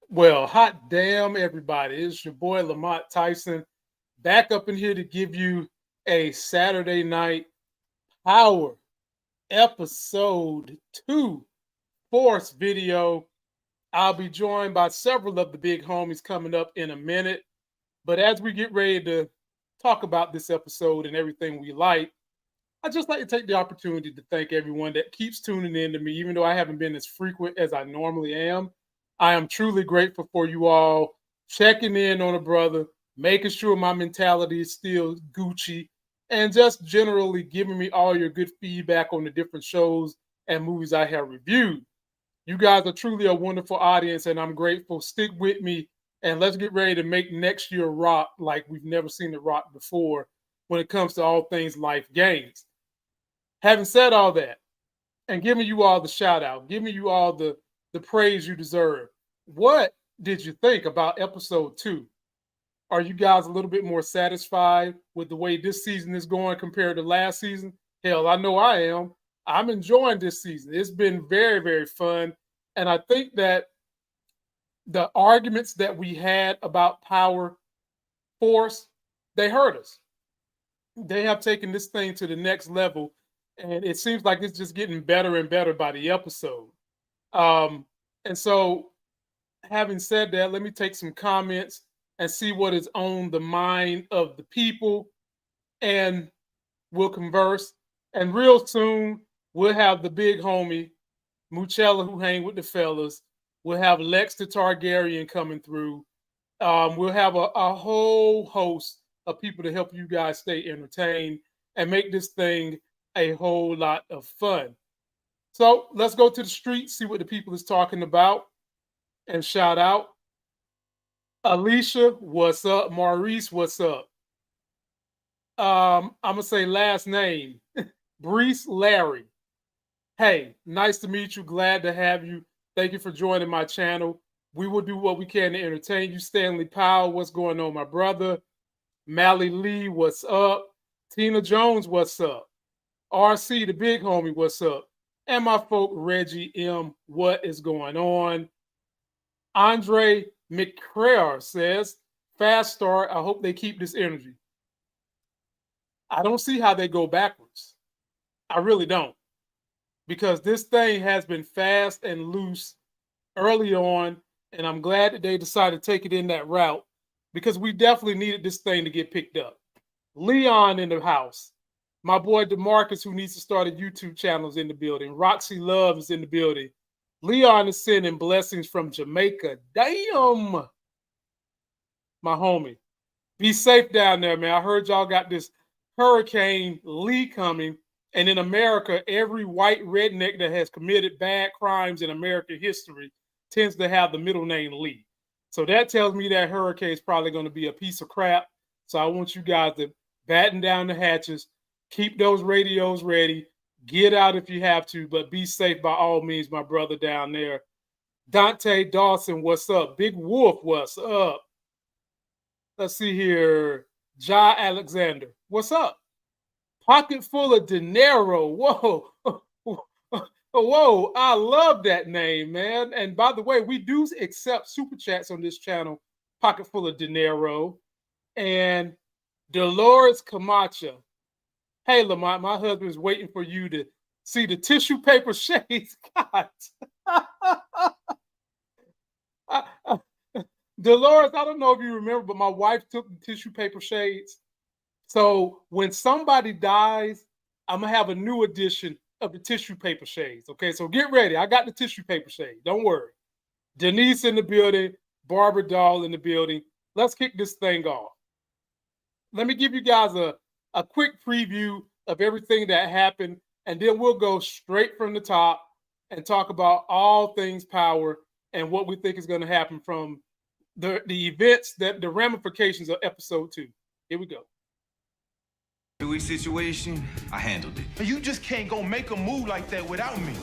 Well, hot damn, everybody. It's your boy Lamont Tyson back up in here to give you a Saturday night power episode 2 force video. I'll be joined by several of the big homies coming up in a minute. But as we get ready to talk about this episode and everything we like, I'd just like to take the opportunity to thank everyone that keeps tuning in to me, even though I haven't been as frequent as I normally am. I am truly grateful for you all checking in on a brother, making sure my mentality is still Gucci, and just generally giving me all your good feedback on the different shows and movies I have reviewed. You guys are truly a wonderful audience, and I'm grateful. Stick with me, and let's get ready to make next year rock like we've never seen it rock before when it comes to all things life gains. Having said all that, and giving you all the shout out, giving you all the praise you deserve, what did you think about episode 2? Are you guys a little bit more satisfied with the way this season is going compared to last season? Hell, I know I am. I'm enjoying this season. It's been very, very fun. And I think that the arguments that we had about power, force, they hurt us. They have taken this thing to the next level. And it seems like it's just getting better and better by the episode. And so, having said that, let me take some comments and see what is on the mind of the people, and we'll converse. And real soon, we'll have the big homie, Muchella, who hang with the fellas. We'll have Lex the Targaryen coming through. We'll have a whole host of people to help you guys stay entertained and make this thing a whole lot of fun. So let's go to the street, see what the people is talking about, and shout out. Alicia, what's up? Maurice, what's up? I'm gonna say last name, Brees Larry. Hey, nice to meet you. Glad to have you. Thank you for joining my channel. We will do what we can to entertain you. Stanley Powell, what's going on, my brother? Mally Lee, what's up? Tina Jones, what's up? RC, the big homie, what's up? And my folk, Reggie M, what is going on? Andre McCrare says, fast start. I hope they keep this energy. I don't see how they go backwards. I really don't. Because this thing has been fast and loose early on, and I'm glad that they decided to take it in that route because we definitely needed this thing to get picked up. Leon in the house. My boy DeMarcus, who needs to start a YouTube channel, is in the building. Roxy Love is in the building. Leon is sending blessings from Jamaica. Damn. My homie. Be safe down there, man. I heard y'all got this Hurricane Lee coming. And in America, every white redneck that has committed bad crimes in American history tends to have the middle name Lee. So that tells me that hurricane is probably going to be a piece of crap. So I want you guys to batten down the hatches, keep those radios ready, get out if you have to, but be safe by all means, my brother down there. Dante Dawson, what's up? Big Wolf, what's up? Let's see here. Ja Alexander, what's up? Pocket full of dinero. Whoa. Whoa. I love that name, man. And by the way, we do accept super chats on this channel. Pocket full of dinero. And Dolores Camacho. Hey, Lamont, my husband is waiting for you to see the tissue paper shades. God. Dolores, I don't know if you remember, but my wife took the tissue paper shades. So when somebody dies, I'm going to have a new edition of the tissue paper shades. Okay, so get ready. I got the tissue paper shade. Don't worry. Denise in the building. Barbara Dahl in the building. Let's kick this thing off. Let me give you guys a quick preview of everything that happened, and then we'll go straight from the top and talk about all things power and what we think is going to happen from the events, the ramifications of episode 2. Here we go. 2-week situation, I handled it. You just can't go make a move like that without me.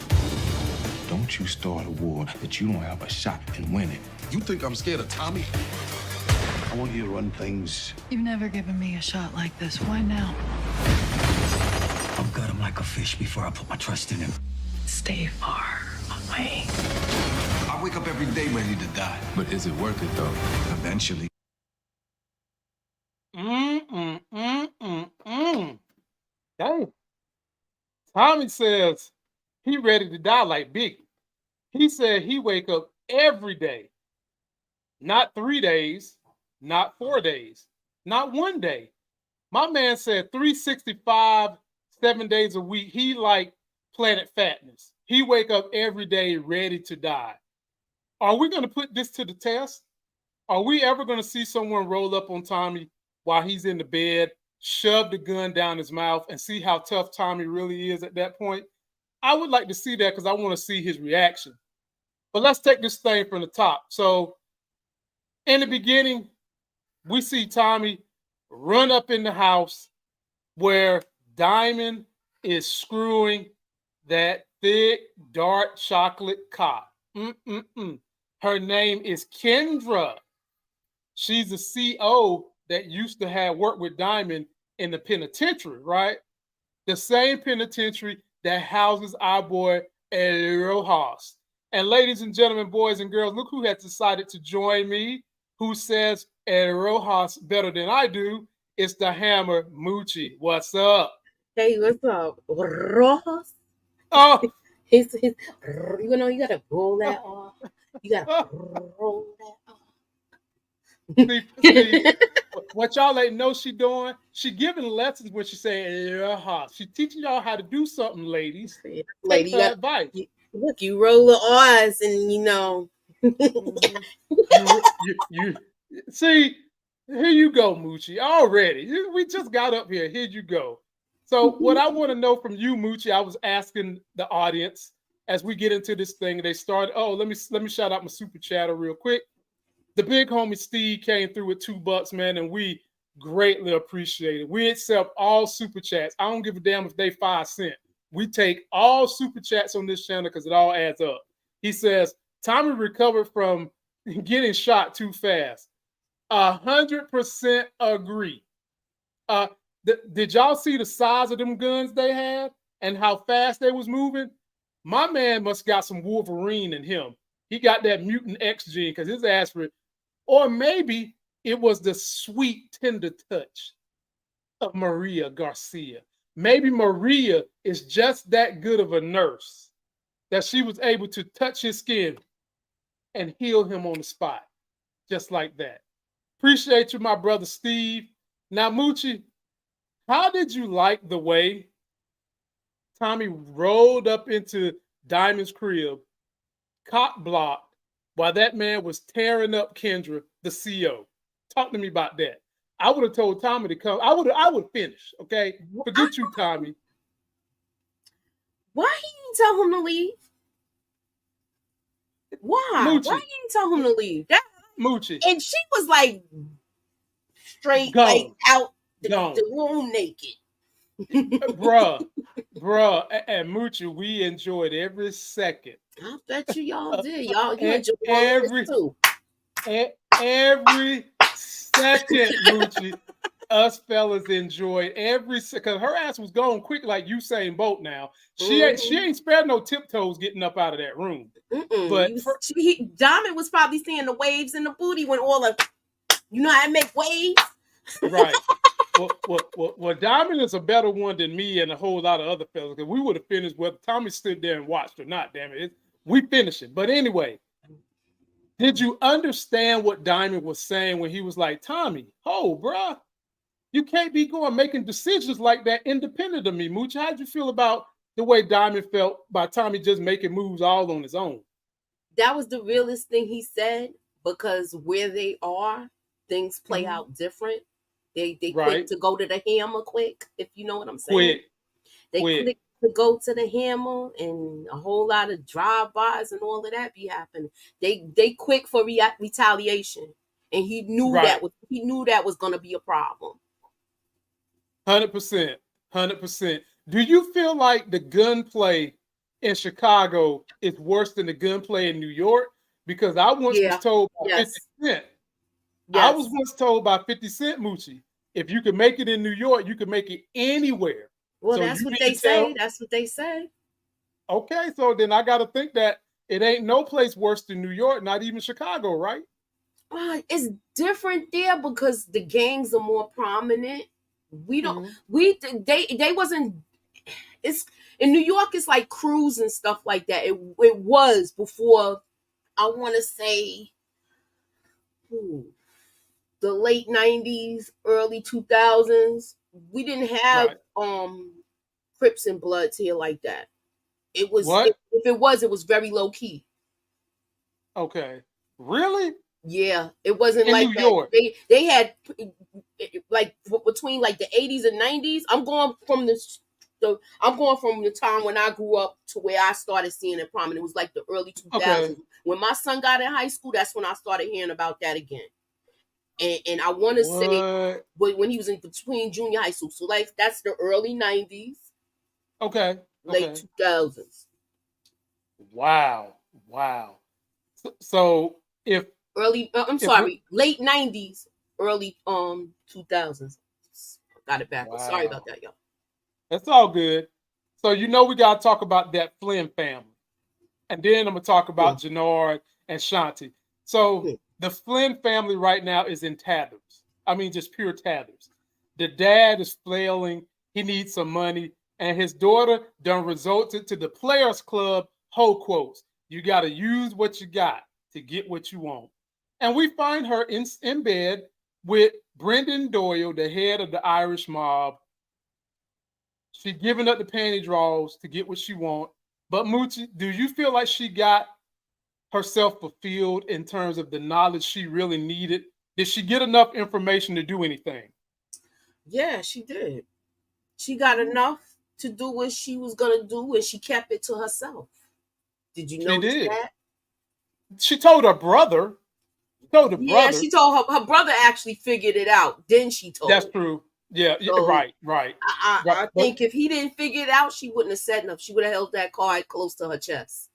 Don't you start a war that you don't have a shot in winning. You think I'm scared of Tommy? I want you to run things. You've never given me a shot like this. Why now? I'll gut him like a fish before I put my trust in him. Stay far away. I wake wake up every day ready to die. But is it worth it, though? Eventually. Dang. Tommy says he ready to die like Biggie. He said he wake up every day, not 3 days, not 4 days, not 1 day. My man said 365, 7 days a week. He like Planet Fatness. He wake up every day ready to die. Are we going to put this to the test? Are we ever going to see someone roll up on Tommy while he's in the bed, shove the gun down his mouth, and see how tough Tommy really is at that point? I would like to see that because I want to see his reaction. But let's take this thing from the top. So in the beginning, we see Tommy run up in the house where Diamond is screwing that thick, dark chocolate cop. Her name is Kendra. She's a CO that used to have worked with Diamond in the penitentiary, right? The same penitentiary that houses our boy El Rojas. And ladies and gentlemen, boys and girls, look who has decided to join me, who says El Rojas better than I do. It's the Hammer Moochie. What's up? Hey, what's up? Rojas? Oh, He's, you know, you gotta roll that off. You gotta roll that off. see, what y'all ain't know she doing? She giving lessons when she saying Rojas. She teaching y'all how to do something, ladies. Lady, Take her advice. Look, you roll the R's and you know. you see, here you go, Moochie. Already. We just got up here. Here you go. So what I want to know from you, Moochie, I was asking the audience as we get into this thing. They started. Oh, let me shout out my super chatter real quick. The big homie Steve came through with $2, man, and we greatly appreciate it. We accept all super chats. I don't give a damn if they 5 cents. We take all super chats on this channel because it all adds up. He says Tommy recovered from getting shot too fast. 100% agree. Did y'all see the size of them guns they had and how fast they was moving? My man must got some Wolverine in him. He got that mutant X gene because his ass for it. Or maybe it was the sweet, tender touch of Maria Garcia. Maybe Maria is just that good of a nurse that she was able to touch his skin and heal him on the spot, just like that. Appreciate you, my brother Steve. Now, Moochie, how did you like the way Tommy rolled up into Diamond's crib, cock blocked, while that man was tearing up Kendra, the CO? Talk to me about that. I would have told Tommy to come. I would finish. Okay, forget you, Tommy. Why he didn't tell him to leave? Why? Moochie. Why he didn't tell him to leave? That Moochie. and she was like straight, Gone. like out the Gone. room naked. bruh, and Moochie, we enjoyed every second. I bet y'all did. Y'all you enjoyed every too. Every second, Moochie. Us fellas enjoyed every second. Her ass was gone quick like Usain Bolt. Now she ain't spared no tiptoes getting up out of that room. But Diamond was probably seeing the waves in the booty when all the, you know how to make waves, right? Well, Diamond is a better one than me and a whole lot of other fellas because we would have finished whether Tommy stood there and watched or not. Damn it, we finished it. But anyway, did you understand what Diamond was saying when he was like, Tommy, oh, bruh, you can't be making decisions like that independent of me, Mooch? How'd you feel about the way Diamond felt by Tommy just making moves all on his own? That was the realest thing he said, because where they are, things play out different. They quick to go to the hammer quick, if you know what I'm saying. Quick to go to the hammer, and a whole lot of drive-bys and all of that be happening. They quick for retaliation, and he knew that was going to be a problem. 100%. Do you feel like the gunplay in Chicago is worse than the gunplay in New York? Because I once was told by 50 Cent. I was once told by 50 Cent, Moochie, if you can make it in New York, you can make it anywhere. Well, so that's what they say. That's what they say. Okay, so then I got to think that it ain't no place worse than New York, not even Chicago, right? It's different there because the gangs are more prominent. We don't. They wasn't. It's in New York. It's like crews and stuff like that. It was before. I want to say, the late 90s, early 2000s. We didn't have Crips and Bloods here like that. It was if it was very low key. Okay, really? Yeah, it wasn't in like New that. York. They had like between like the 80s and 90s. I'm going from the time when I grew up to where I started seeing it prominent. It was like the early 2000s. Okay. When my son got in high school, that's when I started hearing about that again. And I want to say when he was in between junior high school. So like that's the early 90s. Okay. Late 2000s. Wow. So if late 90s, early 2000s. Got it backwards. Wow. Sorry about that, y'all. That's all good. So we got to talk about that Flynn family. And then I'm going to talk about Jenard and Shanti. So the Flynn family right now is in tatters. I mean, just pure tatters. The dad is flailing. He needs some money. And his daughter done resulted to the Players Club whole quotes. You got to use what you got to get what you want. And we find her in bed with Brendan Doyle, the head of the Irish mob. She giving up the panty draws to get what she want. But Moochie, do you feel like she got herself fulfilled in terms of the knowledge she really needed? Did she get enough information to do anything? Yeah, she did. She got enough to do what she was going to do, and she kept it to herself. Did you notice that? She told her brother. Yeah, she told her brother actually figured it out. Then she told That's true. Yeah, so, right. I think if he didn't figure it out, she wouldn't have said enough. She would have held that card close to her chest.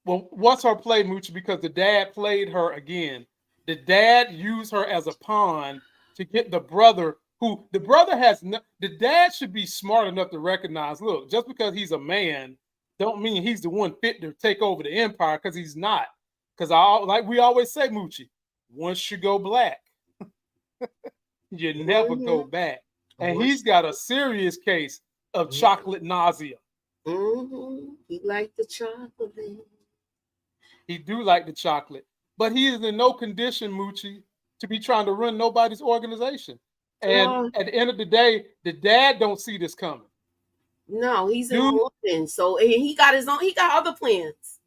Well, what's her play, Moochie? Because the dad played her again. The dad used her as a pawn to get the brother, who the brother has no, the dad should be smart enough to recognize, look, just because he's a man, don't mean he's the one fit to take over the empire, because he's not. Because like we always say, Moochie, once you go black, you never go back. And he's got a serious case of chocolate nausea. He liked the chocolate. He do like the chocolate. But he is in no condition, Moochie, to be trying to run nobody's organization. And at the end of the day, the dad don't see this coming. No, he's in London. So he got other plans.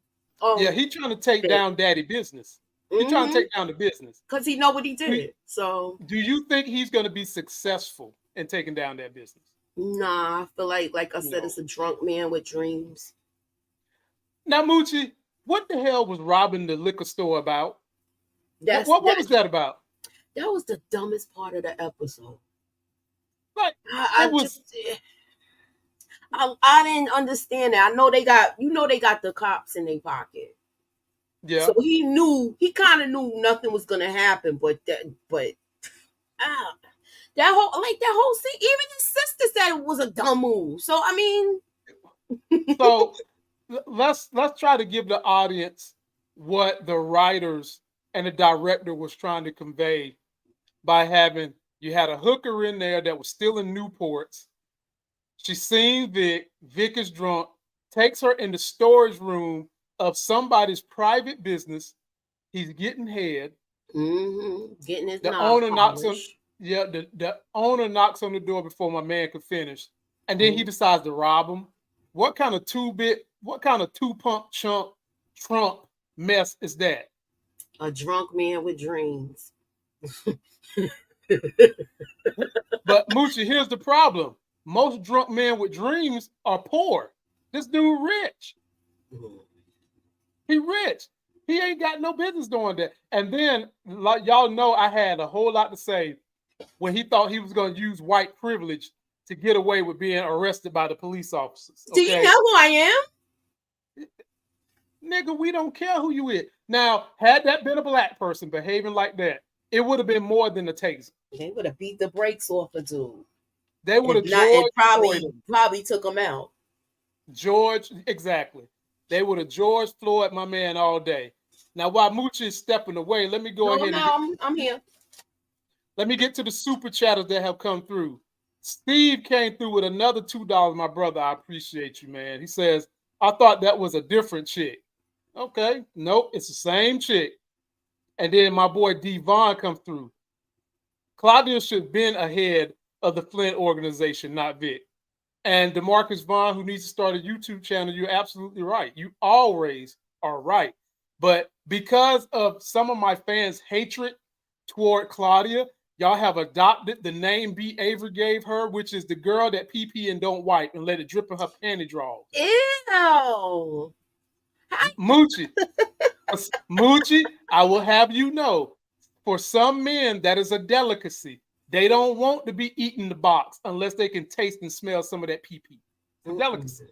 Yeah, he's trying to take down daddy business. He's trying to take down the business. Because he know what he did. Do you think he's going to be successful in taking down that business? Nah, I feel like I said, it's a drunk man with dreams. Now, Moochie, what the hell was robbing the liquor store about? What was that about? That was the dumbest part of the episode. Like, I didn't understand that. I know they got the cops in their pocket. Yeah. So he kind of knew nothing was gonna happen, but that whole scene, even his sister said it was a dumb move. So I mean, so let's try to give the audience what the writers and the director was trying to convey by having you had a hooker in there that was still in Newports. She's seen Vic. Vic is drunk, takes her in the storage room of somebody's private business. He's getting head. Getting his the owner knocks on. Yeah, the owner knocks on the door before my man could finish, and then he decides to rob him. What kind of two-pump Trump mess is that? A drunk man with dreams. But Moochie, here's the problem. Most drunk men with dreams are poor. This dude rich. He rich. He ain't got no business doing that. And then, like y'all know, I had a whole lot to say when he thought he was going to use white privilege to get away with being arrested by the police officers. Okay? Do you know who I am? Nigga, we don't care who you is. Now, had that been a black person behaving like that, it would have been more than a taser. They would have beat the brakes off the dude. They would have probably took him out. George, exactly. They would have George Floyd my man all day. Now, while Moochie is stepping away, let me go ahead and I'm here. let me get to the super chatters that have come through. Steve came through with another $2. My brother, I appreciate you, man. He says, I thought that was a different chick. Okay, nope, it's the same chick. And then my boy Devon comes through. Claudia should have been ahead of the Flynn organization, not Vic. And DeMarcus Vaughn, who needs to start a YouTube channel, you're absolutely right. You always are right. But because of some of my fans' hatred toward Claudia, y'all have adopted the name B. Avery gave her, which is the girl that pee and don't wipe and let it drip in her panty drawers. Ew. Moochie, Moochie, I will have you know, for some men, that is a delicacy. They don't want to be eating the box unless they can taste and smell some of that pee-pee. It's a delicacy.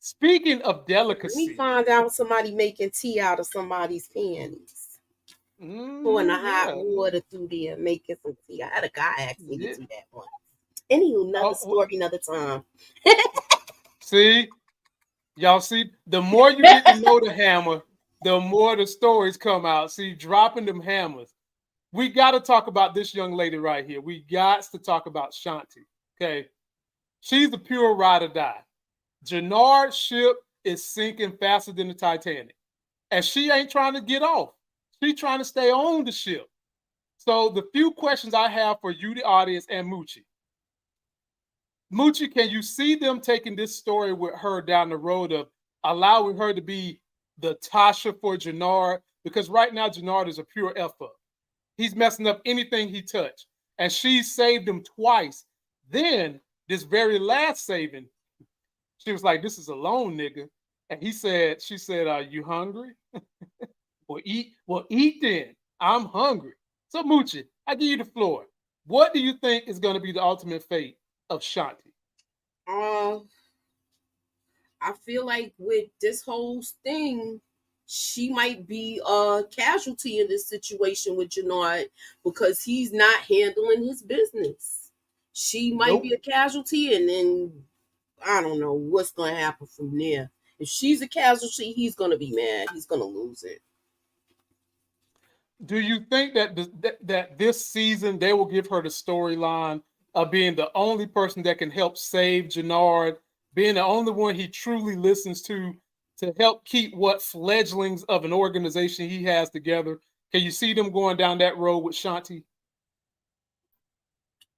Speaking of delicacy. Let me find out somebody making tea out of somebody's panties. Pouring the hot water through there, making some tea. I had a guy ask me to do that once. Anywho, another story, another time. See? Y'all see? The more you get to know the hammer, the more the stories come out. See, dropping them hammers. We got to talk about this young lady right here. We got to talk about Shanti. Okay. She's a pure ride or die. Jenard's ship is sinking faster than the Titanic. And she ain't trying to get off. She's trying to stay on the ship. So the few questions I have for you, the audience, and Moochie. Moochie, can you see them taking this story with her down the road of allowing her to be the Tasha for Jenard? Because right now, Jenard is a pure F-up. He's messing up anything he touched. And she saved him twice. Then, this very last saving, she was like, this is a lone nigga. And she said, are you hungry? Well, eat then. I'm hungry. So, Moochie, I give you the floor. What do you think is going to be the ultimate fate of Shanti? I feel like with this whole thing, she might be a casualty in this situation with Jenard because he's not handling his business. She might be a casualty, and then I don't know what's going to happen from there. If she's a casualty, he's going to be mad. He's going to lose it. Do you think that this season they will give her the storyline of being the only person that can help save Jenard, being the only one he truly listens to help keep what fledglings of an organization he has together? Can you see them going down that road with Shanti?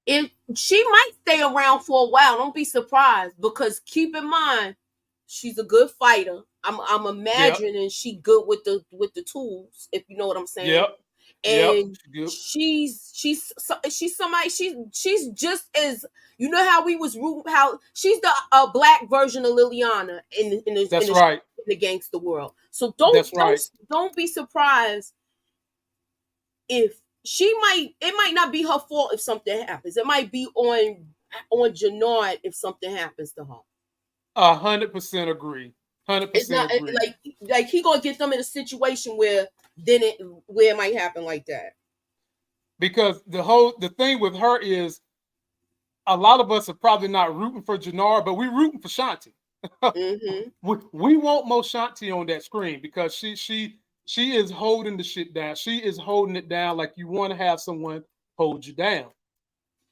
If she might stay around for a while, don't be surprised, because keep in mind, she's a good fighter. I'm imagining she good with the tools, if you know what I'm saying. Yep. And she's somebody, she's just as, you know how we was rooting, how she's the black version of Liliana in the gangster world. So don't be surprised if it might not be her fault if something happens. It might be on Jenard if something happens to her. 100% agree. 100% it's not agree. Like he gonna get them in a situation where it might happen like that. Because the thing with her is, a lot of us are probably not rooting for Jenard, but we're rooting for Shanti. Mm-hmm. we want more Shanti on that screen because she is holding the shit down. She is holding it down like you want to have someone hold you down.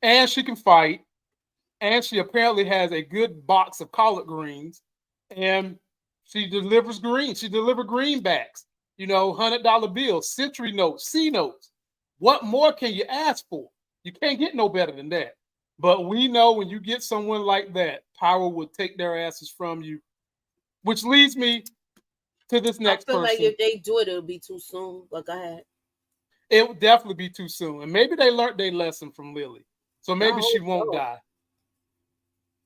And she can fight. And she apparently has a good box of collard greens. And she delivers greens. She delivered greenbacks. $100 bills, century notes, C notes. What more can you ask for? You can't get no better than that. But we know when you get someone like that, power will take their asses from you. Which leads me to this next person. I feel like if they do it, it'll be too soon. But go ahead. It would definitely be too soon. And maybe they learned their lesson from Lily. So maybe she won't die.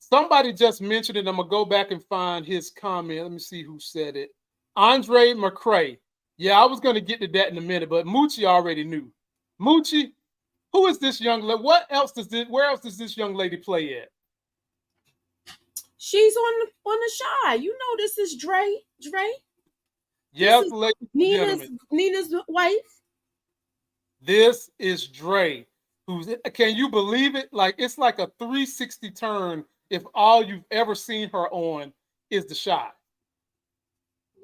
Somebody just mentioned it. I'm going to go back and find his comment. Let me see who said it. Andre McCray. Yeah, I was going to get to that in a minute, but Moochie already knew. Moochie, who is this young lady? Where else does this young lady play at? She's on the Shy. You know this is Dre. Yes, ladies and Nina's wife. This is Dre. Can you believe it? Like, it's like a 360 turn if all you've ever seen her on is the shot.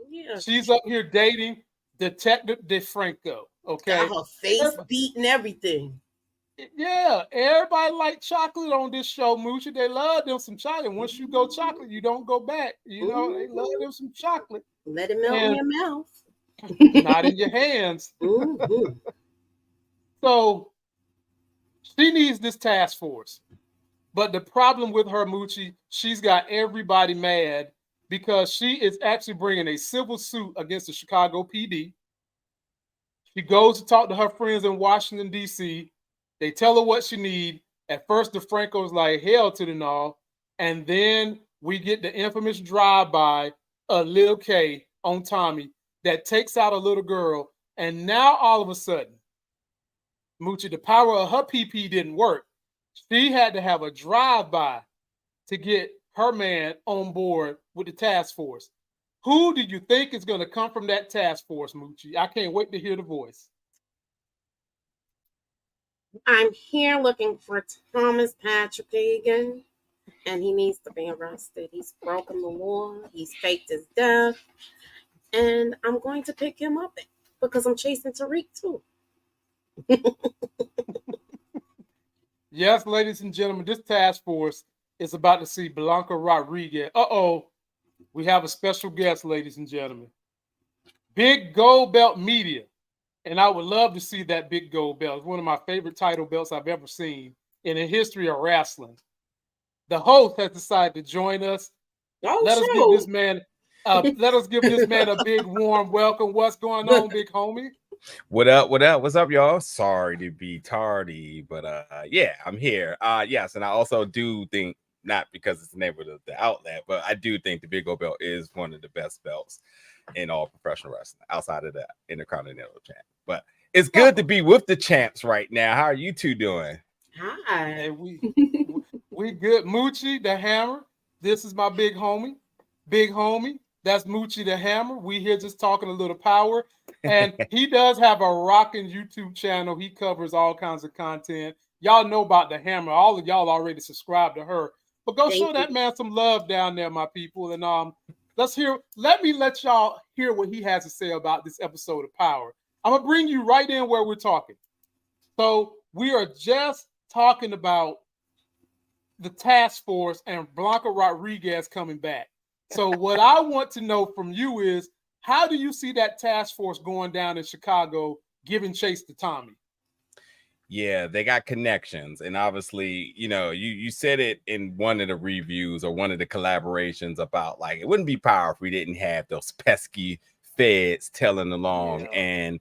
Yeah. She's up here dating Detective DeFranco. Okay. Got her face beat and everything. Yeah, everybody like chocolate on this show, Moochie. They love them some chocolate. Once you go chocolate, you don't go back. You know, they love them some chocolate. Let it melt in your mouth. Not in your hands. So she needs this task force. But the problem with her, Moochie, she's got everybody mad because she is actually bringing a civil suit against the Chicago PD. She goes to talk to her friends in Washington, D.C. They tell her what she needs. At first, DeFranco's like, hell to the no. And then we get the infamous drive-by of Lil K on Tommy that takes out a little girl. And now, all of a sudden, Moochie, the power of her PP didn't work. She had to have a drive-by to get her man on board with the task force. Who do you think is going to come from that task force, Moochie? I can't wait to hear the voice. I'm here looking for Thomas Patrick Egan, and he needs to be arrested. He's broken the law. He's faked his death. And I'm going to pick him up because I'm chasing Tariq too. Yes, ladies and gentlemen, this task force is about to see Blanca Rodriguez. We have a special guest, ladies and gentlemen. Big Gold Belt Media. And I would love to see that big gold belt. It's one of my favorite title belts I've ever seen in the history of wrestling. The host has decided to join us. Let us give this man a big warm welcome. What's going on, big homie? What up? What's up, y'all? Sorry to be tardy, but yeah, I'm here. Yes, and I also do think, not because it's the name of the outlet, but I do think the Big Gold Belt is one of the best belts in all professional wrestling outside of the Intercontinental champ. But it's good to be with the champs right now. How are you two doing? Hi. Hey, we good. Moochie the Hammer. This is my big homie. Big homie. That's Moochie the Hammer. We here just talking a little power. And he does have a rocking YouTube channel. He covers all kinds of content. Y'all know about the Hammer. All of y'all already subscribe to her. But go show that man some love down there, my people. And let me let y'all hear what he has to say about this episode of Power. I'm gonna bring you right in where we're talking. So we are just talking about the task force and Blanca Rodriguez coming back. So what I want to know from you is, how do you see that task force going down in Chicago, giving chase to Tommy? Yeah, they got connections. And obviously, you know, you said it in one of the reviews or one of the collaborations about, like, it wouldn't be Power if we didn't have those pesky feds telling along. Yeah. And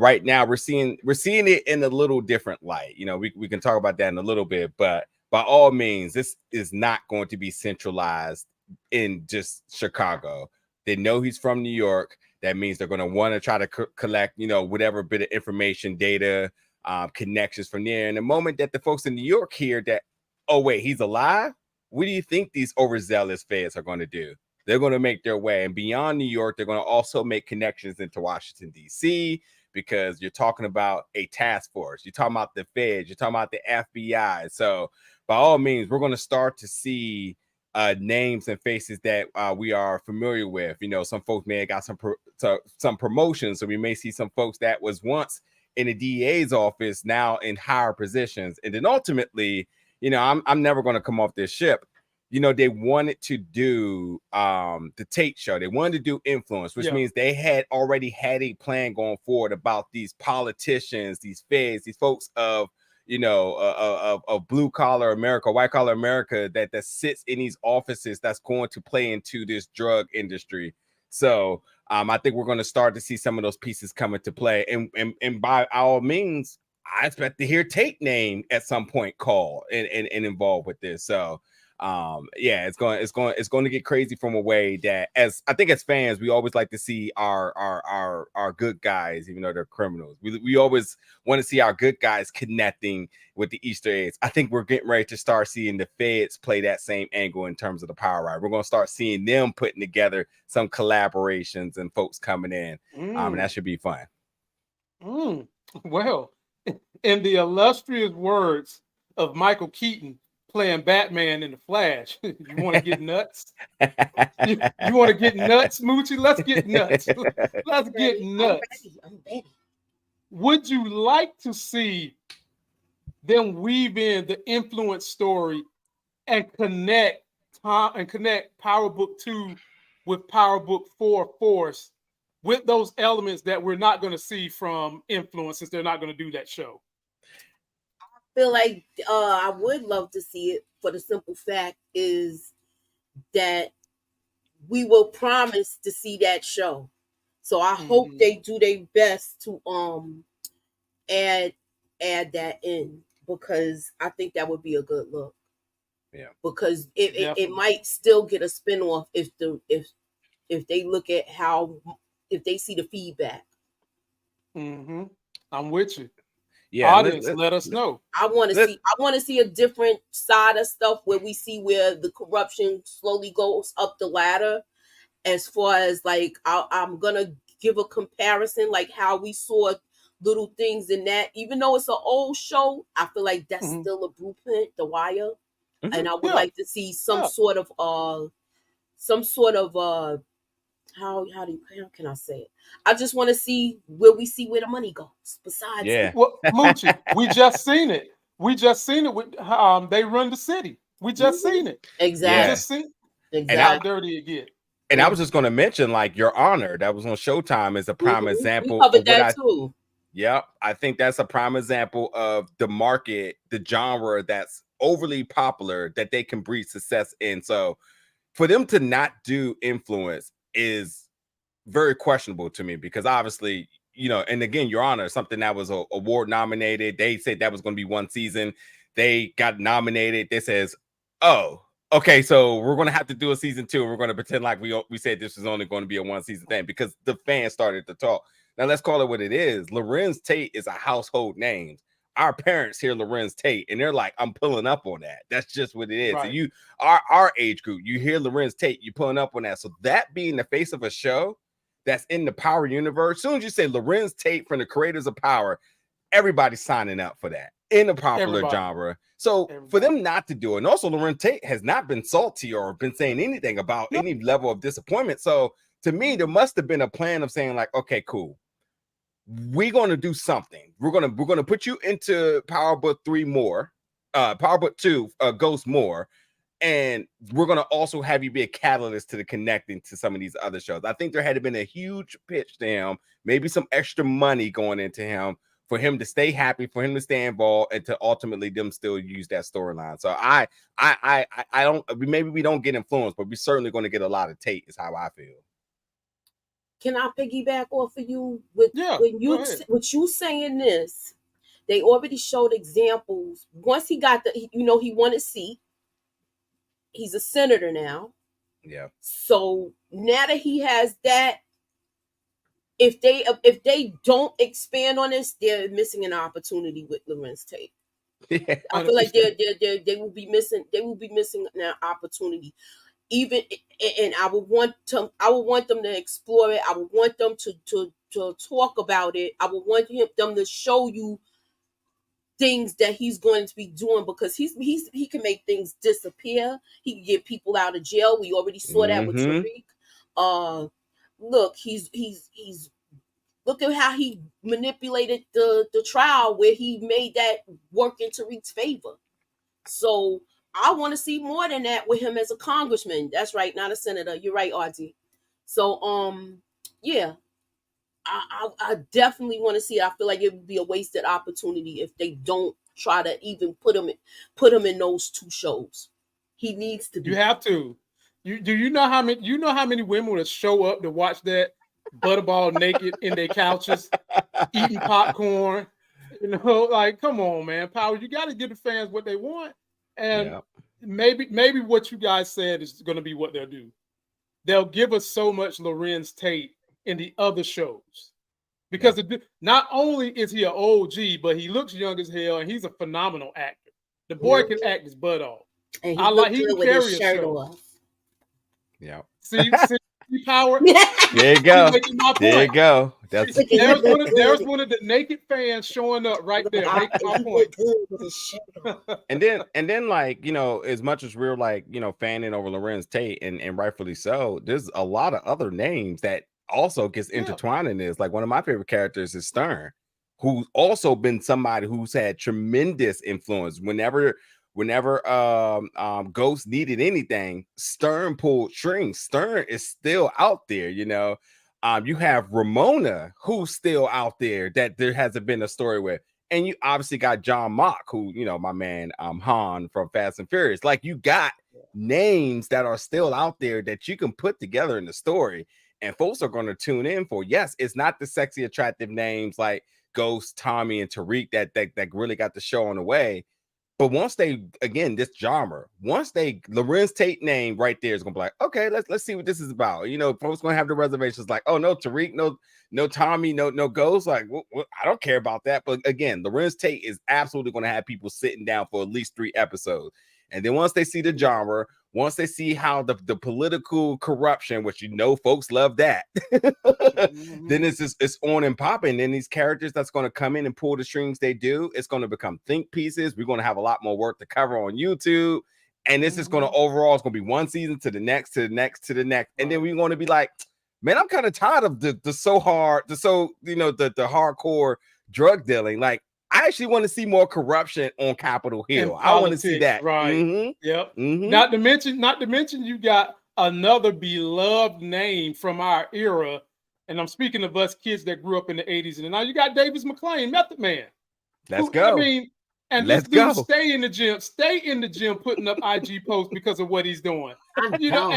right now we're seeing it in a little different light. You know, we can talk about that in a little bit, but by all means, this is not going to be centralized in just Chicago. They know he's from New York. That means they're going to want to try to collect, you know, whatever bit of information, data, connections from there. And the moment that the folks in New York hear that, oh wait, he's alive, what do you think these overzealous feds are going to do? They're going to make their way, and beyond New York, they're going to also make connections into Washington, D.C., because you're talking about a task force. You're talking about the feds. You're talking about the FBI. So by all means, we're going to start to see names and faces that we are familiar with. You know, some folks may have got some promotions. So we may see some folks that was once in the DA's office now in higher positions. And then ultimately, you know, I'm never going to come off this ship. You know, they wanted to do the Tate show. They wanted to do Influence, which means they had already had a plan going forward about these politicians, these feds, these folks of, you know, of blue collar America, white collar America that sits in these offices that's going to play into this drug industry. So I think we're going to start to see some of those pieces come into play. And by all means, I expect to hear Tate name at some point called and involved with this. So yeah, it's going to get crazy from a way that, as I think as fans, we always like to see our good guys, even though they're criminals. We always want to see our good guys connecting with the Easter eggs. I think we're getting ready to start seeing the feds play that same angle in terms of the power ride. We're going to start seeing them putting together some collaborations and folks coming in, and that should be fun. Well, in the illustrious words of Michael Keaton, playing Batman in the Flash. You want to get nuts? You want to get nuts, Moochie? Let's get nuts. Let's get nuts. I'm ready. Would you like to see them weave in the influence story and connect Power Book 2 with Power Book 4 Force with those elements that we're not going to see from Influence, since they're not going to do that show? I feel like I would love to see it, for the simple fact is that we will promise to see that show. So I hope they do their best to add that in, because I think that would be a good look. Yeah. Because it might still get a spinoff if they look at if they see the feedback. I'm with you. Yeah, audience, let us know. I want to see a different side of stuff, where we see where the corruption slowly goes up the ladder. As far as like, I'm gonna give a comparison, like how we saw little things in that. Even though it's an old show, I feel like that's still a blueprint, The Wire. And I would like to see some sort of how can I say it? I just want to see where the money goes. Besides, well, Moochie, we just seen it. We just seen it with they run the city. We just seen it. Exactly. We just seen exactly how dirty it get. And I was just going to mention, like, Your Honor, that was on Showtime, is a prime example. We covered that too. Yep, I think that's a prime example of the market, the genre that's overly popular that they can breed success in. So for them to not do Influence is very questionable to me, because obviously, you know, and again, Your Honor, something that was award nominated. They said that was going to be one season. They got nominated. They says, oh, okay, so we're going to have to do a season 2. We're going to pretend like we said this was only going to be a one season thing, because the fans started to talk. Now let's call it what it is. Larenz Tate is a household name. Our parents hear Larenz Tate and they're like, I'm pulling up on that. That's just what it is. Right. So you our age group, you hear Larenz Tate, you're pulling up on that. So that being the face of a show that's in the Power universe, as soon as you say Larenz Tate from the creators of Power, everybody's signing up for that in the popular genre. So for them not to do it, and also Larenz Tate has not been salty or been saying anything about any level of disappointment. So to me, there must have been a plan of saying like, okay, cool, we're going to do something. We're going to put you into Power Book 3 more, Power Book 2 Ghost more, and we're going to also have you be a catalyst to the connecting to some of these other shows. I think there had been a huge pitch to him, maybe some extra money going into him for him to stay happy, for him to stay involved, and to ultimately them still use that storyline. So I don't, maybe we don't get Influenced, but we're certainly going to get a lot of Tate, is how I feel. Can I piggyback off of you with with you saying this? They already showed examples. Once he got he won a seat. He's a senator now. Yeah. So now that he has that, if they don't expand on this, they're missing an opportunity with Larenz Tate. Yeah. I feel like they will be missing. They will be missing an opportunity. Even, and I would want them to explore it. I would want them to talk about it. I would want them to show you things that he's going to be doing, because he can make things disappear. He can get people out of jail. We already saw that with Tariq. Look, he's look at how he manipulated the trial, where he made that work in Tariq's favor. So I want to see more than that with him as a congressman. That's right, not a senator. You're right, Audrey. So, yeah, I definitely want to see it. I feel like it would be a wasted opportunity if they don't try to even put him in those 2 shows. He needs to be. You have to. You know how many women would show up to watch that butterball naked in their couches, eating popcorn? You know, like, come on, man, Power. You got to give the fans what they want. And maybe what you guys said is going to be what they'll do. They'll give us so much Larenz Tate in the other shows, because not only is he an OG, but he looks young as hell, and he's a phenomenal actor. The boy can act his butt off. And he can carry a show. Yeah. See, Power. There you go. Making my There you point. go. That's There's one of the naked fans showing up right there, making my point. and then like, you know, as much as we're like, you know, fanning over Lorenz Tate, and rightfully so, there's a lot of other names that also gets intertwined in this. Like one of my favorite characters is Stern, who's also been somebody who's had tremendous influence. Whenever Ghost needed anything, Stern pulled strings. Stern is still out there, you know. You have Ramona, who's still out there that there hasn't been a story with. And you obviously got John Mock, who, you know, my man Han from Fast and Furious. Like, you got names that are still out there that you can put together in the story, and folks are going to tune in for. Yes, it's not the sexy, attractive names like Ghost, Tommy, and Tariq that really got the show on the way. But once they, again, this genre, once they, Lorenz Tate name right there is gonna be like, okay, let's see what this is about. You know, folks gonna have the reservations like, oh no, Tariq, no Tommy, no Ghost. Like, I don't care about that. But again, Lorenz Tate is absolutely gonna have people sitting down for at least 3 episodes. And then once they see the genre, once they see how the political corruption, which you know folks love that, then it's on and popping. Then these characters that's going to come in and pull the strings they do, it's going to become think pieces. We're going to have a lot more work to cover on YouTube. And this is going to overall, it's going to be one season to the next, to the next, to the next. And then we're going to be like, man, I'm kind of tired of the hardcore drug dealing. Like, I actually want to see more corruption on Capitol Hill. I want to see that. Right. Yep. Not to mention you got another beloved name from our era. And I'm speaking of us kids that grew up in the 80s. And now you got Davis McClain, Method Man. Let's go. I mean, and let's go. Stay in the gym, putting up IG posts because of what he's doing. You know,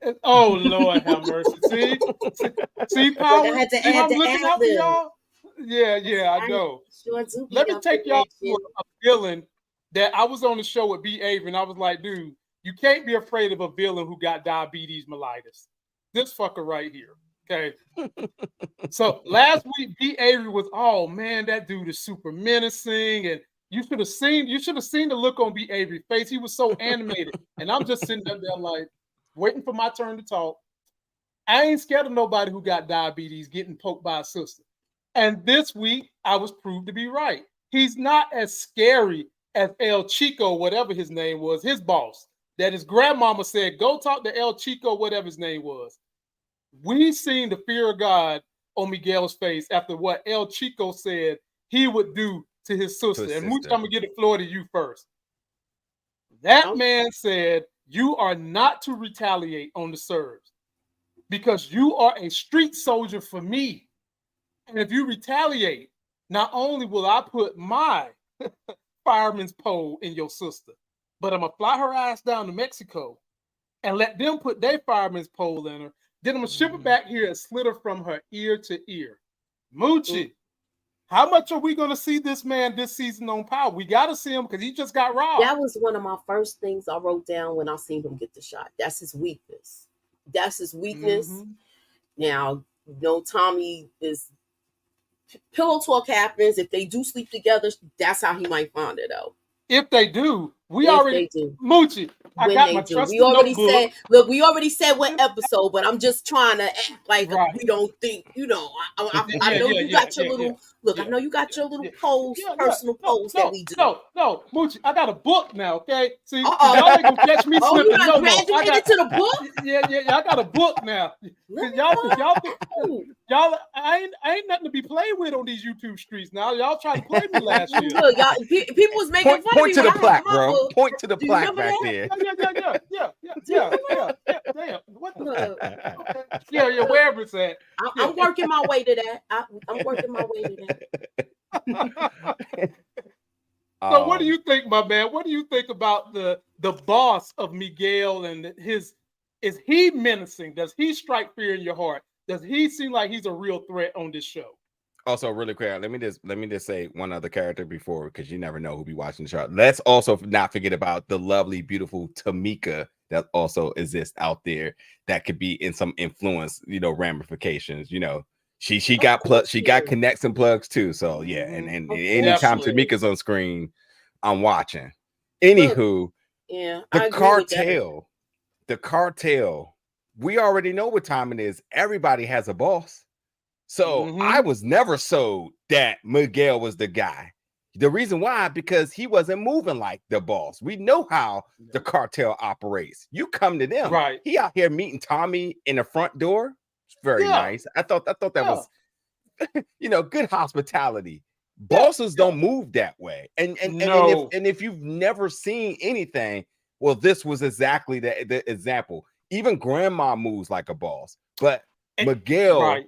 and, oh Lord have mercy. See, Power. See how I'm looking out for y'all? Yeah, I know. Sure Let me take y'all to a villain that I was on the show with B. Avery, and I was like, dude, you can't be afraid of a villain who got diabetes mellitus. This fucker right here. Okay. So last week, B. Avery was, oh man, that dude is super menacing. And you should have seen the look on B. Avery's face. He was so animated. And I'm just sitting up there like waiting for my turn to talk. I ain't scared of nobody who got diabetes getting poked by a sister. And this week, I was proved to be right. He's not as scary as El Chico, whatever his name was, his boss, that his grandmama said, go talk to El Chico, whatever his name was. We seen the fear of God on Miguel's face after what El Chico said he would do to his sister. And Mooch, I'm going to get the floor to you first. That man said, you are not to retaliate on the Serbs because you are a street soldier for me. And if you retaliate, not only will I put my fireman's pole in your sister, but I'm going to fly her ass down to Mexico and let them put their fireman's pole in her. Then I'm going to ship her back here and slit her from her ear to ear. Moochie, how much are we going to see this man this season on Power? We got to see him because he just got robbed. That was one of my first things I wrote down when I seen him get the shot. That's his weakness. Now, you know, Tommy is... Pillow talk happens. If they do sleep together, that's how he might find it out. If they do, Moochie, I got my trusty notebook. We already said what episode, but I'm just trying to act like we don't think, you know. I know you got your little look. I know you got your little personal post that we do. No, Moochie, I got a book now. Okay, see, y'all ain't gonna catch me slipping. You done graduated to the book? Yeah, I got a book now. Y'all, I ain't nothing to be played with on these YouTube streets now. Y'all tried to play me last year. Look, people was making fun of me. Point to the plaque, bro. Point to the plaque back there. Yeah. Damn. What the? Yeah, wherever it's at. I'm working my way to that. I'm working my way to that. So what do you think, my man? What do you think about the boss of Miguel and his? Is he menacing? Does he strike fear in your heart? Does he seem like he's a real threat on this show? Also, really quick, let me just say one other character before, because you never know who'll be watching the show. Let's also not forget about the lovely, beautiful Tamika that also exists out there that could be in some influence, you know, ramifications. You know, she got connects and plugs too. So yeah, and anytime Tamika's on screen, I'm watching. Anywho, yeah, the cartel we already know what time it is. Everybody has a boss. So I was never sold that Miguel was the guy. The reason why, because he wasn't moving like the boss. We know how the cartel operates. You come to them. Right. He out here meeting Tommy in the front door. It's very nice. I thought that was, good hospitality. Bosses don't move that way. And if you've never seen anything, well, this was exactly the example. Even grandma moves like a boss, but Miguel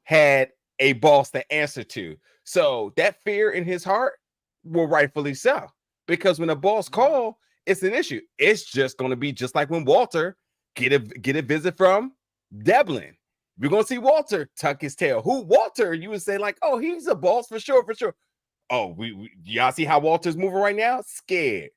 had a boss to answer to. So that fear in his heart, well, rightfully so, because when a boss call, it's an issue. It's just going to be just like when Walter get a visit from Devlin. We're going to see Walter tuck his tail. Who Walter? You would say like, oh, he's a boss for sure. Oh, y'all see how Walter's moving right now? Scared.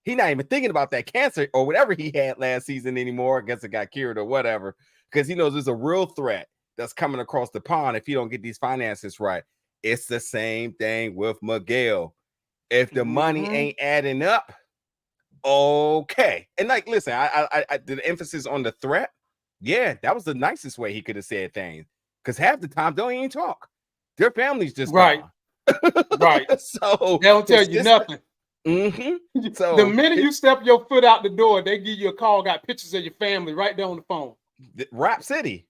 He's not even thinking about that cancer or whatever he had last season anymore. I guess it got cured or whatever, because he knows there's a real threat that's coming across the pond if you don't get these finances right. It's the same thing with Miguel. If the money ain't adding up, okay. And like, listen, I the emphasis on the threat. Yeah, that was the nicest way he could have said things, because half the time they don't even talk. Their families just right. So they don't tell you nothing. So the minute you step your foot out the door, they give you a call, got pictures of your family right there on the phone. Rap City.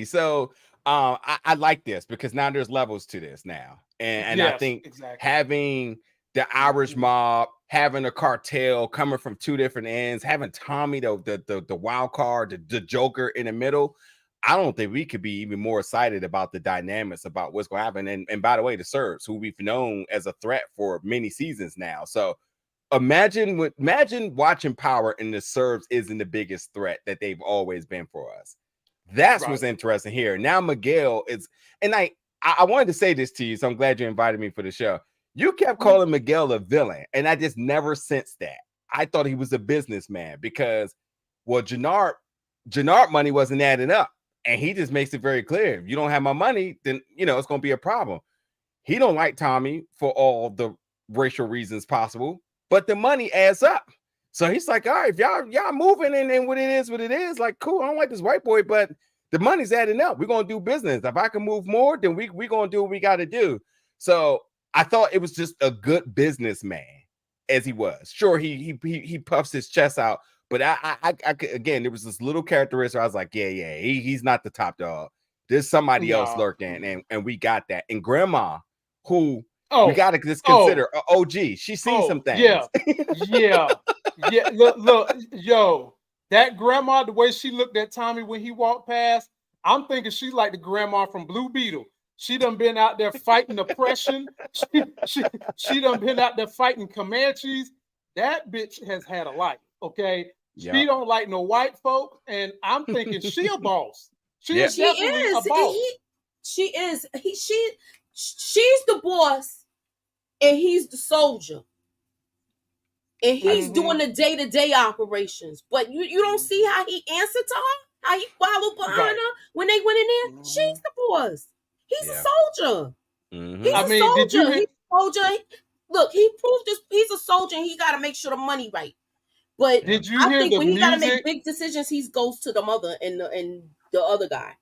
So I like this, because now there's levels to this now. And yes, I think exactly. having the Irish mob, having a cartel coming from two different ends, having Tommy, the wild card, the Joker in the middle, I don't think we could be even more excited about the dynamics about what's going to happen. And by the way, the Serbs, who we've known as a threat for many seasons now. So imagine watching Power, and the Serbs isn't the biggest threat that they've always been for us. That's what's interesting here. Now Miguel is, and I wanted to say this to you, so I'm glad you invited me for the show. You kept calling Miguel a villain, and I just never sensed that. I thought he was a businessman, because, well, Jenard money wasn't adding up, and he just makes it very clear. If you don't have my money, then it's going to be a problem. He don't like Tommy for all the racial reasons possible, but the money adds up. So he's like, all right, if y'all moving and what it is, like, cool, I don't like this white boy, but the money's adding up. We're going to do business. If I can move more, then we're going to do what we got to do. So I thought it was just a good businessman, as he was. Sure, he puffs his chest out, but I again, there was this little characteristic. I was like, yeah, he's not the top dog. There's somebody else lurking, and we got that. And Grandma, who we got to just consider OG. She's seen some things. Yeah. Look, yo, that grandma, the way she looked at Tommy when he walked past, I'm thinking she's like the grandma from Blue Beetle. She done been out there fighting oppression. She done been out there fighting Comanches. That bitch has had a life, okay? Yep. She don't like no white folk, and I'm thinking she a boss. She is definitely a boss. She's the boss, and he's the soldier. And he's doing the day-to-day operations. But you don't see how he answered to her? How he followed behind her when they went in there? She's the boss. He's a soldier. He's a soldier. He's a soldier. Look, he proved this. He's a soldier, and he got to make sure the money right. But I think when he got to make big decisions, he goes to the mother and the other guy.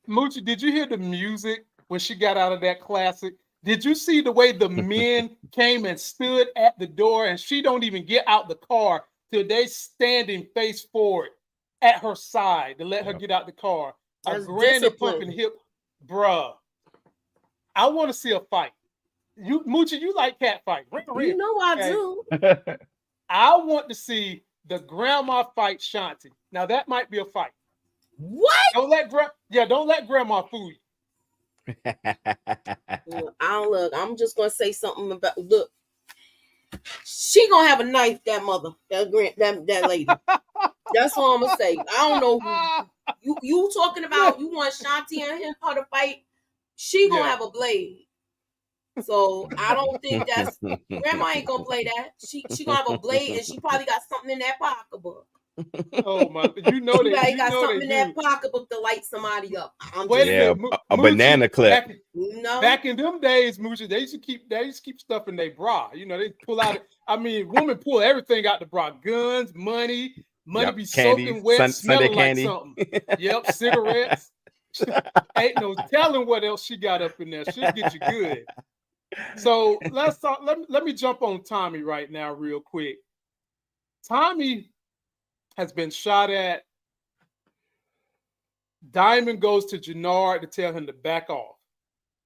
Moochie, did you hear the music when she got out of that classic? Did you see the way the men came and stood at the door, and she don't even get out the car till they standing face forward at her side to let her get out the car? A granny pumping hip, bruh. I want to see a fight. Moochie, you like cat fight. You know I do. I want to see the grandma fight Shanti. Now that might be a fight. What? Don't let grandma fool you. I'm just gonna say something about. Look, she gonna have a knife. That mother, that lady. That's all I'm gonna say. I don't know who you talking about. You want Shanti and her to fight? She gonna have a blade. So I don't think that's grandma ain't gonna play that. She gonna have a blade, and she probably got something in that pocketbook. Oh my! You know that. You got something in that pocketbook to light somebody up. A banana clip. Back in them days, Moochie, they used to keep stuff in their bra. They pull out. I mean, women pull everything out the bra: guns, money, Money Yep. be Candy, soaking wet, Sunday smelling like candy. something. Yep, cigarettes. Ain't no telling what else she got up in there. She'll get you good. So let's talk. Let me jump on Tommy right now, real quick. Tommy has been shot at. Diamond goes to Jenard to tell him to back off.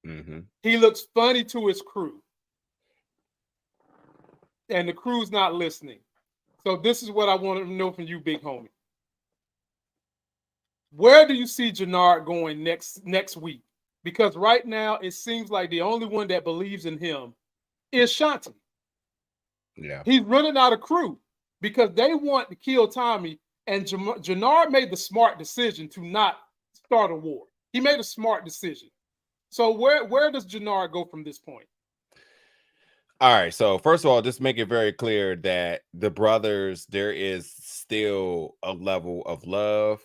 Mm-hmm. He looks funny to his crew. And the crew's not listening. So this is what I want to know from you, big homie. Where do you see Jenard going next week? Because right now it seems like the only one that believes in him is Shanti. Yeah. He's running out of crew because they want to kill Tommy, and Jenard made the smart decision to not start a war. He made a smart decision. So where does Jenard go from this point? All right. So first of all, just make it very clear that the brothers, there is still a level of love.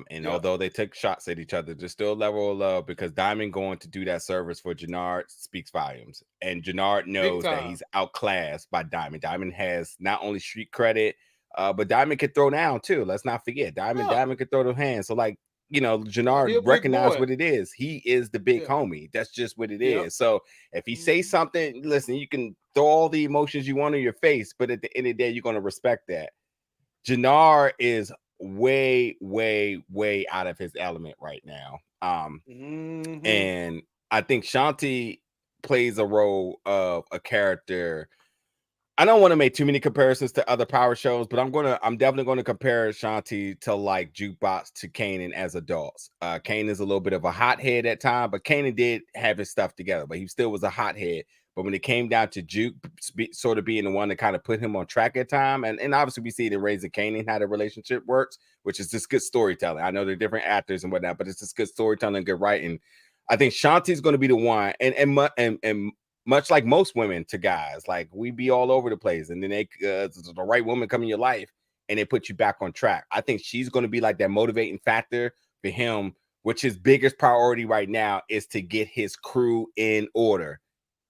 And although they took shots at each other, there's still a level of love because Diamond going to do that service for Jenard speaks volumes. And Jenard knows that he's outclassed by Diamond. Diamond has not only street credit, but Diamond can throw down too. Let's not forget. Diamond can throw the hands. So like, Jenard recognized what it is. He is the big homie. That's just what it is. So if he says something, listen, you can throw all the emotions you want on your face, but at the end of the day, you're going to respect that. Jenard is way out of his element right now. And I think Shanti plays a role of a character. I don't want to make too many comparisons to other power shows, but I'm definitely going to compare Shanti to like Jukebox to Kanan as adults. Kanan is a little bit of a hothead at times, but Kanan did have his stuff together, but he still was a hothead. But when it came down to Juke sort of being the one that kind of put him on track at time, and obviously we see it in Raising Kanan how the relationship works, which is just good storytelling. I know they're different actors and whatnot, but it's just good storytelling, good writing. I think Shanti's going to be the one, and much like most women to guys, like we be all over the place, and then the right woman come in your life and they put you back on track. I think she's going to be like that motivating factor for him, which his biggest priority right now is to get his crew in order.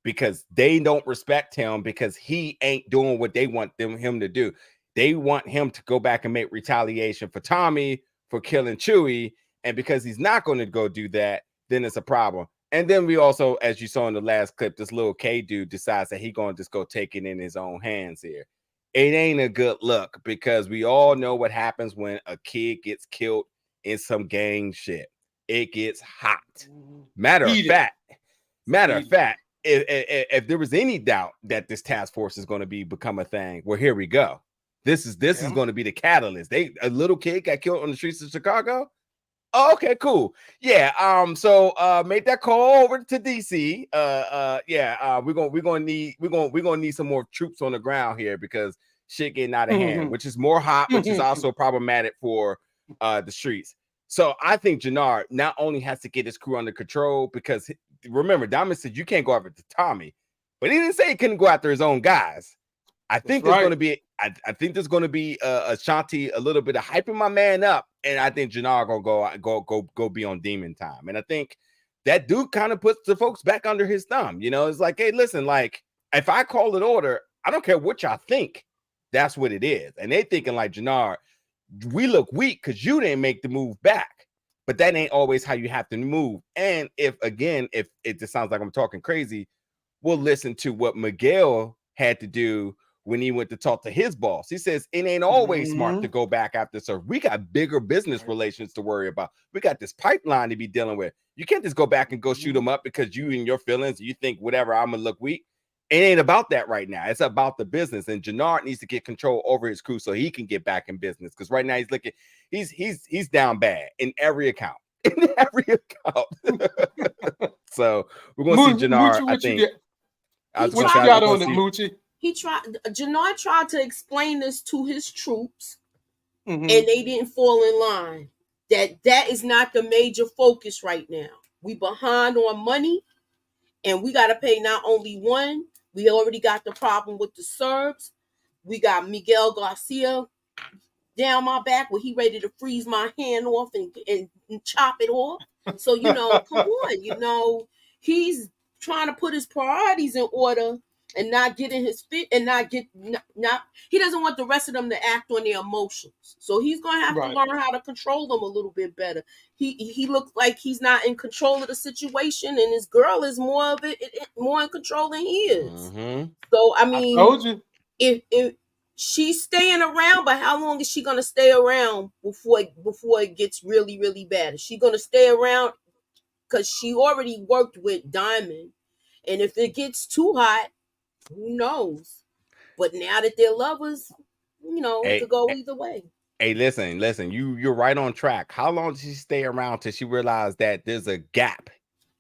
Because they don't respect him because he ain't doing what they want him to do. They want him to go back and make retaliation for Tommy for killing Chewie. And because he's not going to go do that, then it's a problem. And then we also, as you saw in the last clip, this little K dude decides that he's going to just go take it in his own hands here. It ain't a good look because we all know what happens when a kid gets killed in some gang shit. It gets hot. Matter of fact, if there was any doubt that this task force is going to become a thing, well, here we go. This is going to be the catalyst. A little kid got killed on the streets of Chicago. Oh, okay, cool. Yeah. So make that call over to DC. We're gonna need some more troops on the ground here because shit getting out of hand, which is more hot, which is also problematic for the streets. So I think Jenard not only has to get his crew under control because remember, Diamond said you can't go after Tommy, but he didn't say he couldn't go after his own guys. I think there's going to be I think there's going to be a Shanti a little bit of hyping my man up, and I think Jenard gonna go be on demon time, and I think that dude kind of puts the folks back under his thumb. It's like, hey, listen, like if I call an order, I don't care what y'all think. That's what it is, and they thinking like Jenard, we look weak because you didn't make the move back. But that ain't always how you have to move. And if it just sounds like I'm talking crazy, we'll listen to what Miguel had to do when he went to talk to his boss. He says, it ain't always smart to go back after sir. We got bigger business relations to worry about. We got this pipeline to be dealing with. You can't just go back and go shoot them up because you and your feelings, you think whatever, I'm going to look weak. It ain't about that right now. It's about the business, and Jenard needs to get control over his crew so he can get back in business. Because right now he's down bad in every account. In every account. So we're gonna see Jenard. I think. What you got on it, Moochie? Jenard tried to explain this to his troops, and they didn't fall in line. That is not the major focus right now. We behind on money, and we got to pay not only one. We already got the problem with the Serbs. We got Miguel Garcia down my back where he ready to freeze my hand off and chop it off. So, come on, he's trying to put his priorities in order and not get in his fit and not get not he doesn't want the rest of them to act on their emotions. So he's gonna have to learn how to control them a little bit better. He looks like he's not in control of the situation, and his girl is more of it more in control than he is. So I mean, I told you. If she's staying around, but how long is she gonna stay around before it gets really, really bad? Is she gonna stay around? Because she already worked with Diamond, and if it gets too hot, who knows? But now that they're lovers, you know, it could go either way. Hey, listen, you're right on track. How long did she stay around till she realized that there's a gap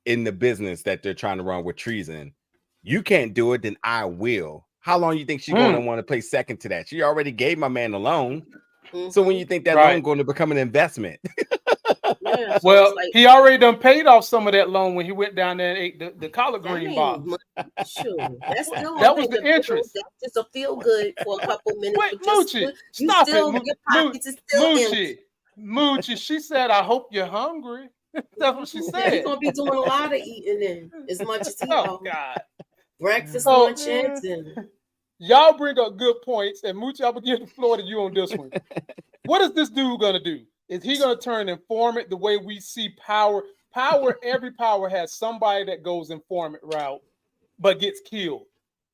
in the business that they're trying to run with treason? You can't do it, then I will. How long you think she's going to want to play second to that? She already gave my man a loan. So when you think that loan going to become an investment? Yeah, so well, he already done paid off some of that loan when he went down there and ate the collard green box. Sure, that's still that was the interest. That's just a feel good for a couple minutes. Wait, Moochie, stop it, Moochie. She said, "I hope you're hungry." That's what she said. He's gonna be doing a lot of eating then, as much as he God. Breakfast, lunch, and dinner. Y'all bring up good points, and Moochie, I'm gonna give the floor to you on this one. What is this dude gonna do? Is he going to turn informant the way we see power? Every power has somebody that goes informant route, but gets killed.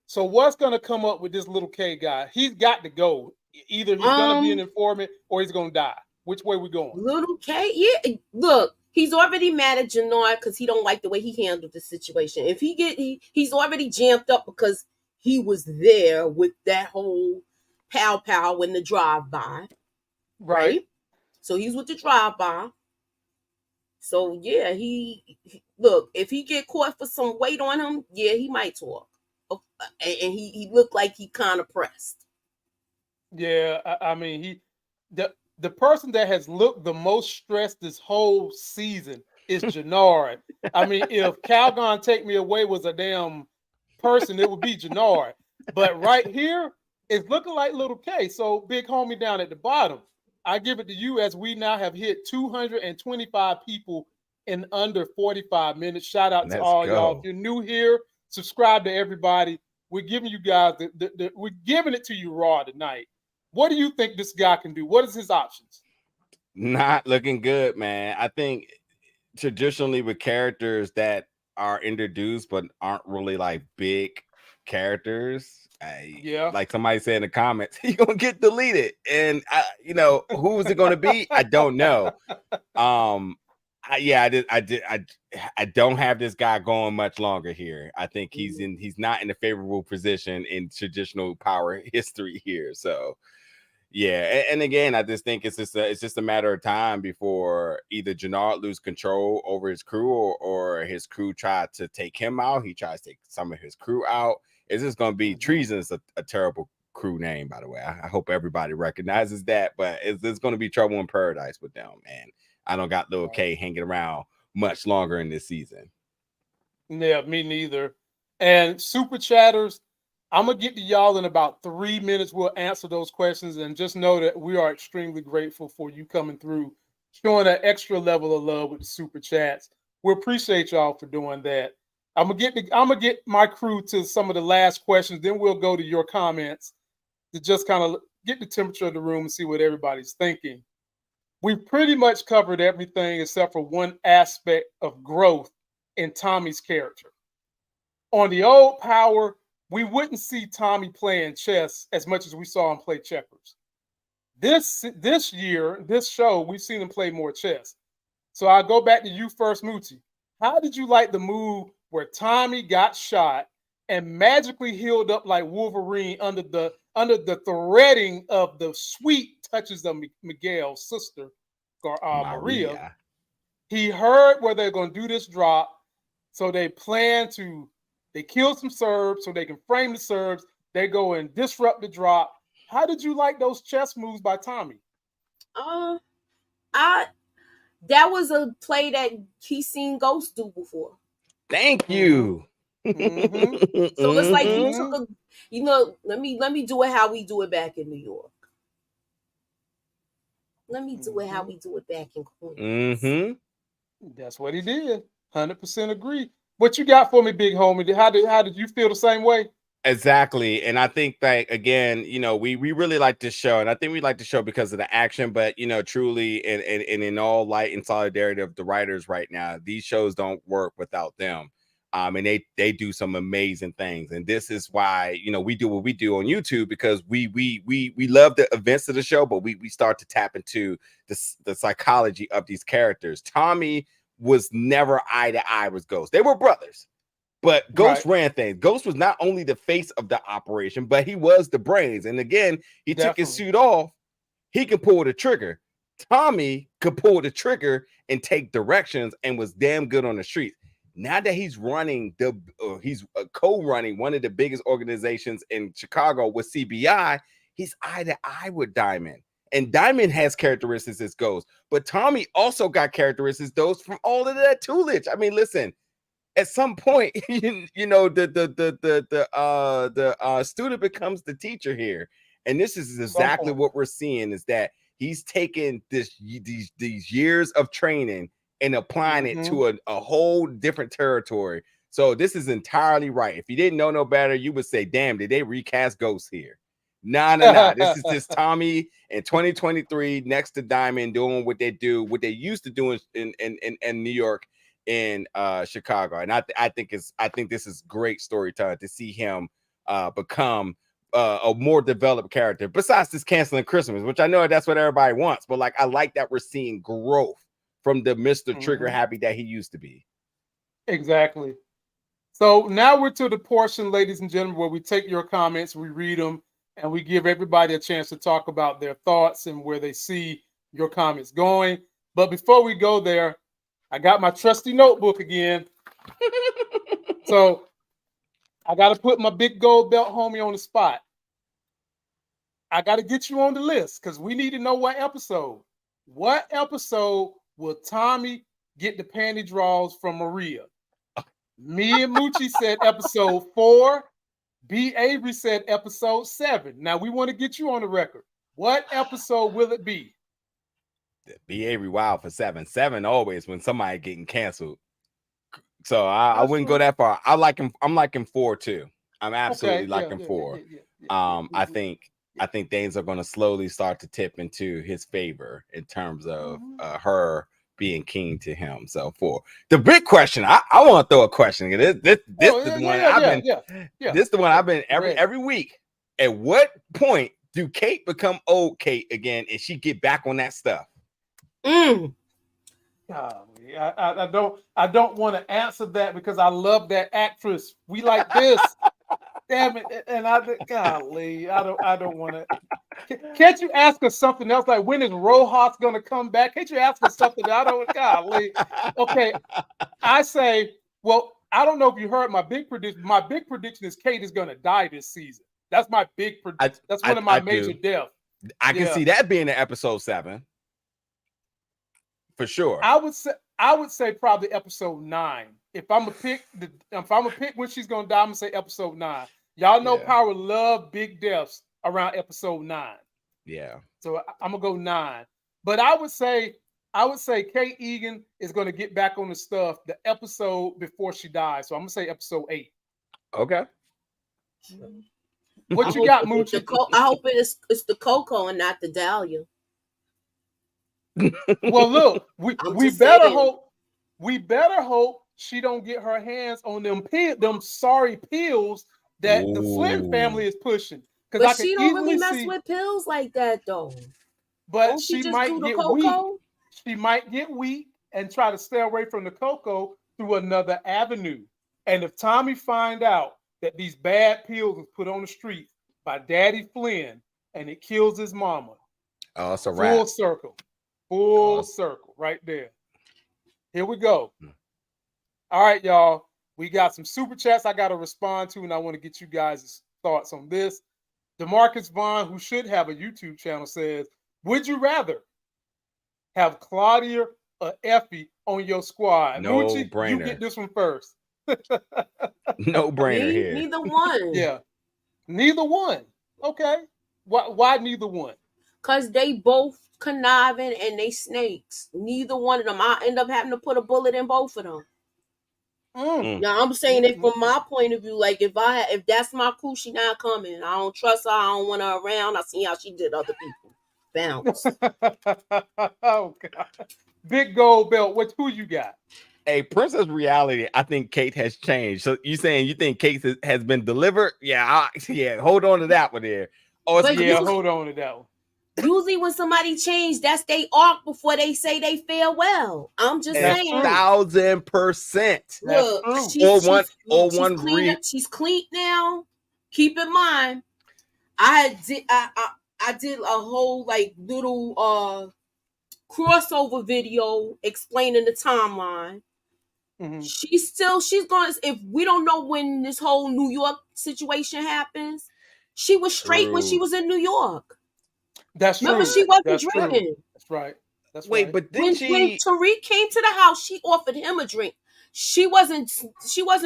So what's going to come up with this little K guy? He's got to go. Either he's going to be an informant or he's going to die. Which way we going? Little K? Yeah. Look, he's already mad at Jenard because he don't like the way he handled the situation. If he's already jammed up because he was there with that whole pow in the drive-by. Right? So he's with the drive-by. So yeah, he look, if he get caught for some weight on him, yeah, he might talk. And he looked like he kind of pressed. Yeah, I mean, the person that has looked the most stressed this whole season is Jenard. I mean, if Calgon Take Me Away was a damn person, it would be Jenard. But right here, it's looking like little K. So big homie down at the bottom. I give it to you as we now have hit 225 people in under 45 minutes. Shout out to all y'all. If you're new here, subscribe to everybody. We're giving you guys we're giving it to you raw tonight. What do you think this guy can do? What is his options? Not looking good, man. I think traditionally with characters that are introduced but aren't really like big characters, like somebody said in the comments, he's gonna get deleted, and who's it gonna be? I don't know. I don't have this guy going much longer here. I think he's not in a favorable position in traditional power history here. So yeah, and again, I just think it's just a matter of time before either Jenard lose control over his crew or his crew try to take him out. He tries to take some of his crew out. It's just going to be treason is a terrible crew name, by the way. I hope everybody recognizes that, but it's going to be trouble in paradise with them, man. I don't got little K hanging around much longer in this season. Yeah, me neither. And super chatters, I'm going to get to y'all in about 3 minutes. We'll answer those questions, and just know that we are extremely grateful for you coming through, showing an extra level of love with the super chats. We appreciate y'all for doing that. I'm gonna get my crew to some of the last questions, then we'll go to your comments to just kind of get the temperature of the room and see what everybody's thinking. We've pretty much covered everything except for one aspect of growth in Tommy's character. On the old Power, we wouldn't see Tommy playing chess as much as we saw him play checkers. This year, this show, we've seen him play more chess. So I'll go back to you first, Moochie. How did you like the move where Tommy got shot and magically healed up like Wolverine under the threading of the sweet touches of Miguel's sister, Maria? He heard where they're going to do this drop, so they kill some Serbs so they can frame the Serbs. They go and disrupt the drop. How did you like those chess moves by Tommy? That was a play that he's seen Ghost do before. Thank you. Mm-hmm. So it's like he took let me do it how we do it back in New York. Let me do it how we do it back in Queens. That's what he did. 100% agree. What you got for me, big homie? How did you feel the same way? Exactly. And I think that, again, we really like this show, and I think we like the show because of the action, but truly, and in all light and solidarity of the writers right now, these shows don't work without them. And they do some amazing things. And this is why, we do what we do on YouTube, because we love the events of the show, but we start to tap into the psychology of these characters. Tommy was never eye to eye with Ghost. They were brothers. But Ghost ran things. Ghost was not only the face of the operation, but he was the brains. And again, he took his suit off. He could pull the trigger. Tommy could pull the trigger and take directions and was damn good on the streets. Now that he's running he's co-running one of the biggest organizations in Chicago with CBI, he's eye to eye with Diamond. And Diamond has characteristics as Ghost, but Tommy also got characteristics those from all of that toolage. I mean, listen. At some point, the student becomes the teacher here, and this is exactly what we're seeing: is that he's taking these years of training and applying it to a whole different territory. So this is entirely right. If you didn't know no better, you would say, "Damn, did they recast Ghost here?" No. This is just Tommy in 2023 next to Diamond doing what they do, what they used to do in New York. In Chicago, and I think this is great storytelling to see him become a more developed character. Besides this canceling Christmas, which I know that's what everybody wants, but like I like that we're seeing growth from the Mr. Trigger Happy that he used to be. Exactly. So now we're to the portion, ladies and gentlemen, where we take your comments, we read them, and we give everybody a chance to talk about their thoughts and where they see your comments going. But before we go there, I got my trusty notebook again. So I got to put my big gold belt homie on the spot. I got to get you on the list because we need to know what episode. What episode will Tommy get the panty draws from Maria? Me and Moochie said episode 4. B. Avery said episode 7. Now we want to get you on the record. What episode will it be? B. Avery wild for 7. 7 always when somebody getting canceled. So I wouldn't go that far. I'm liking 4 too. I'm absolutely liking 4. I think things are going to slowly start to tip into his favor in terms of her being keen to him. So 4. The big question, I want to throw a question. This is the one I've been every week. At what point do Kate become old Kate again and she get back on that stuff? Golly, I don't want to answer that because I love that actress. We like this. Damn it. And I don't want to. Can't you ask her something else? Like, when is Rojas going to come back? Can't you ask her something? Golly. Okay. I say, well, I don't know if you heard my big prediction. My big prediction is Kate is going to die this season. That's my big prediction. That's one of my major deaths. I can see that being in episode 7. For sure. I would say probably episode 9. If I'm gonna pick when she's gonna die, I'm gonna say episode 9. Y'all know Power love big deaths around episode 9. Yeah. So I'm gonna go 9. But I would say Kate Egan is gonna get back on the stuff the episode before she dies. So I'm gonna say episode 8. Okay. What you got, Moochie? I hope it's the Coco and not the Dahlia. Well, look, we better hope she don't get her hands on them sorry pills that the Flynn family is pushing. But she don't really mess with pills like that, though. But she might get weak. She might get weak and try to stay away from the cocoa through another avenue. And if Tommy find out that these bad pills was put on the street by Daddy Flynn and it kills his mama, it's a wrap. Full circle. Full circle right there. Here we go. All right, y'all. We got some super chats I got to respond to, and I want to get you guys' thoughts on this. DeMarcus Vaughn, who should have a YouTube channel, says, would you rather have Claudia or Effie on your squad? No Moochie, brainer. you get this one first. No brainer here. Neither one. Yeah. Neither one. Okay. Why neither one? Because they both conniving and they snakes. Neither one of them. I end up having to put a bullet in both of them. Now I'm saying it from my point of view. Like if that's my crew, she not coming. I don't trust her. I don't want her around. I seen how she did other people. Bounce. Oh God. Big gold belt. Who you got? Hey, Princess Reality, I think Kate has changed. So you saying you think Kate has been delivered? Yeah, yeah. Hold on to that one there. Oh, Hold on to that one. Usually when somebody change, that's they arc before they say they farewell. I'm just saying. 1,000%. Look, she's clean now. Keep in mind, I did a whole like little crossover video explaining the timeline. She's going. If we don't know when this whole New York situation happens, she was straight when she was in New York. That's true. Remember, she wasn't drinking. That's right. Wait, but then when Tariq came to the house, she offered him a drink. She wasn't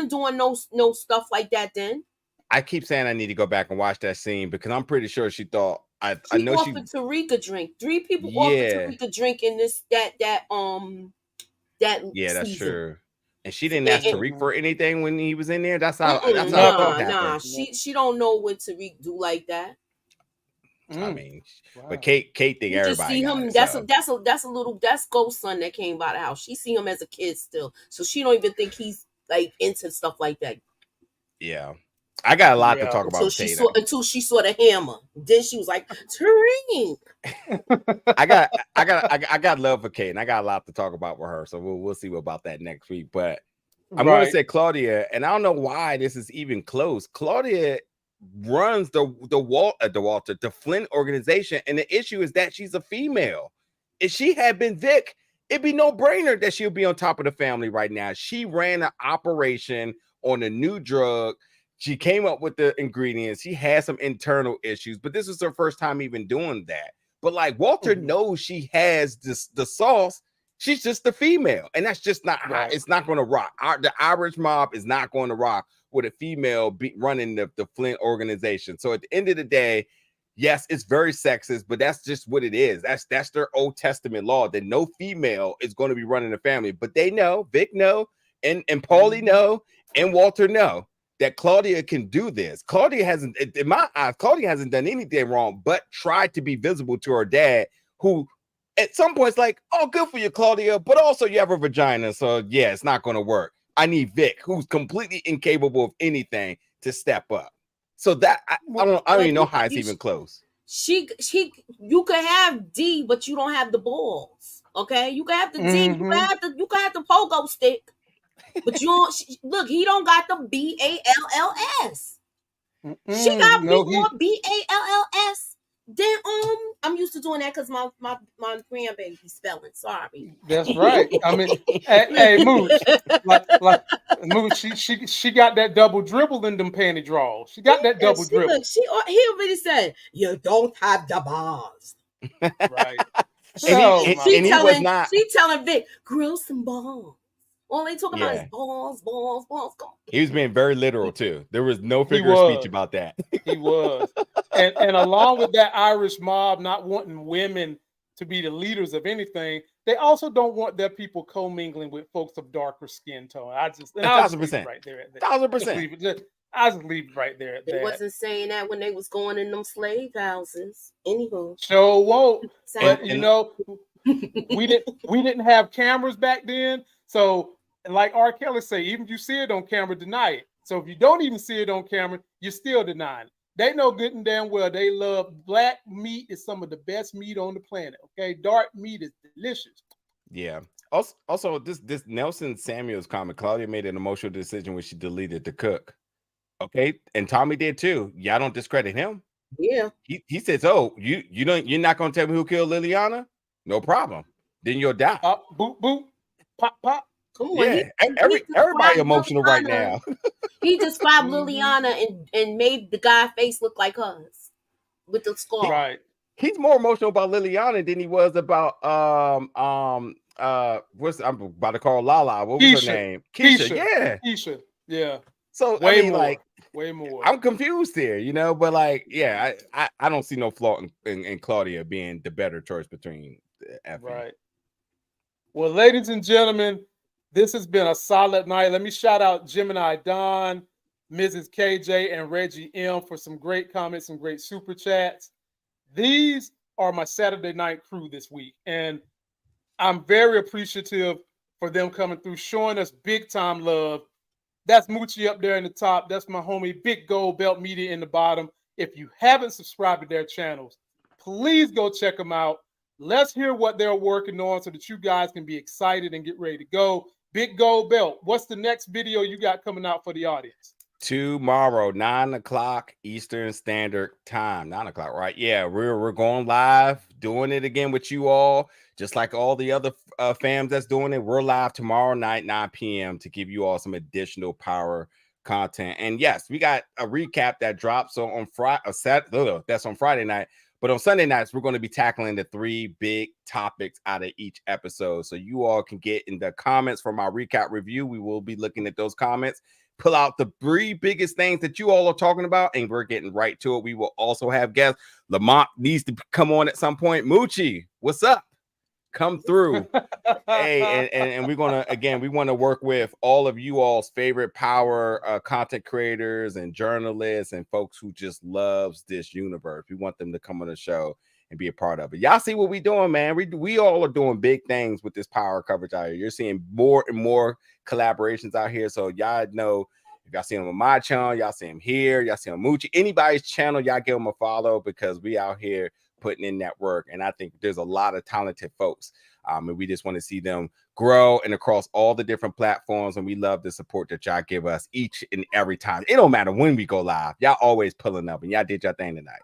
doing no stuff like that then. I keep saying I need to go back and watch that scene because I'm pretty sure she thought I know offered Tariq a drink. 3 people offered Tariq a drink in this that that's season. true. And she didn't ask Tariq for anything when he was in there. That's how happened. She don't know what Tariq do like that. I mean, but Kate think you everybody just see him. That's Ghost Son that came by the house. She see him as a kid still, so she don't even think he's like into stuff like that. Yeah, I got a lot to talk about. Until she saw the hammer, then she was like, Tariq. I got love for Kate, and I got a lot to talk about with her. So we'll see about that next week. But I'm going to say Claudia, and I don't know why this is even close. Claudia runs the Flynn organization, and the issue is that she's a female. If she had been Vic, it'd be no brainer that she'll be on top of the family right now. She ran an operation on a new drug. She came up with the ingredients. She had some internal issues, but this was her first time even doing that. But like Walter knows she has the sauce. She's just the female, and that's just not how it's not going to rock. The Irish mob is not going to rock with a female running the Flint organization. So at the end of the day, yes, it's very sexist, but that's just what it is. That's their Old Testament law that no female is going to be running the family. But they know, Vic know, and Paulie know, and Walter know that Claudia can do this. Claudia hasn't, in my eyes, Claudia hasn't done anything wrong, but tried to be visible to her dad, who at some points like, oh, good for you, Claudia, but also you have a vagina, so yeah, it's not going to work. I need Vic, who's completely incapable of anything, to step up. So that I don't even know how it's even close. You could have D, but you don't have the balls. Okay, you can have the D, you can have the pogo stick, but you don't. Look, he don't got the BALLS. She got more BALLS. Then I'm used to doing that because my grandbaby spelling. Sorry. That's right. I mean, hey, Mooch, like Mooch, she got that double dribble in them panty draws. She got that double dribble. Look, he already said you don't have the balls. Right. She telling Vic, grill some balls. All they talk about is balls. He was being very literal too. There was no figure of speech about that. He was. And along with that Irish mob not wanting women to be the leaders of anything, they also don't want their people commingling with folks of darker skin tone. I just 1,000% right there. 1,000%. I just leave it right there. They wasn't saying that when they was going in them slave houses. Anywho, sure won't. But you know, we didn't have cameras back then, so. And like R. Kelly say, even if you see it on camera, deny it. So if you don't even see it on camera, you're still denying it. They know good and damn well they love black meat is some of the best meat on the planet. Okay, dark meat is delicious. Yeah. Also, this Nelson Samuels comment, Claudia made an emotional decision when she deleted the cook. Okay, and Tommy did too. Y'all don't discredit him. Yeah. He says, "Oh, you're not gonna tell me who killed Liliana? No problem. Then you'll die." Boop boop, pop pop. Come on, yeah, everybody emotional right now. He described Liliana and made the guy face look like hers with the scar. Right. He's more emotional about Liliana than he was about I'm about to call Lala. What was her name? Keisha. Yeah. So way more. I'm confused here, but like, yeah, I don't see no flaw in Claudia being the better choice between F. Right. Well, ladies and gentlemen, This has been a solid night. Let me shout out Gemini Don, Mrs. KJ, and Reggie M for some great comments and great super chats. These are my Saturday night crew this week, and I'm very appreciative for them coming through, showing us big time love. That's Moochie up there in the top. That's my homie Big Gold Belt Media in the bottom. If you haven't subscribed to their channels, please go check them out. Let's hear what they're working on so that you guys can be excited and get ready to go. Big Gold Belt, what's the next video you got coming out for the audience? Tomorrow, 9 o'clock Eastern Standard Time. 9 o'clock, right? Yeah, we're going live, doing it again with you all, just like all the other fams that's doing it. We're live tomorrow night, 9 p.m. to give you all some additional power content. And yes, we got a recap that drops on Friday. That's on Friday night. But on Sunday nights, we're going to be tackling the 3 big topics out of each episode. So you all can get in the comments from our recap review. We will be looking at those comments, pull out the 3 biggest things that you all are talking about, and we're getting right to it. We will also have guests. Lamont needs to come on at some point. Moochie, what's up? Come through. Hey, and we're gonna, again, we want to work with all of you all's favorite power content creators and journalists and folks who just loves this universe. We want them to come on the show and be a part of it. Y'all see what we doing, man. We all are doing big things with this power coverage out here. You're seeing more and more collaborations out here. So y'all know, if y'all see them on my channel, y'all see them here, y'all see them Moochie, anybody's channel, y'all give them a follow, because we out here putting in that work. And I think there's a lot of talented folks. And we just want to see them grow and across all the different platforms. And we love the support that y'all give us each and every time. It don't matter when we go live. Y'all always pulling up, and y'all did your thing tonight.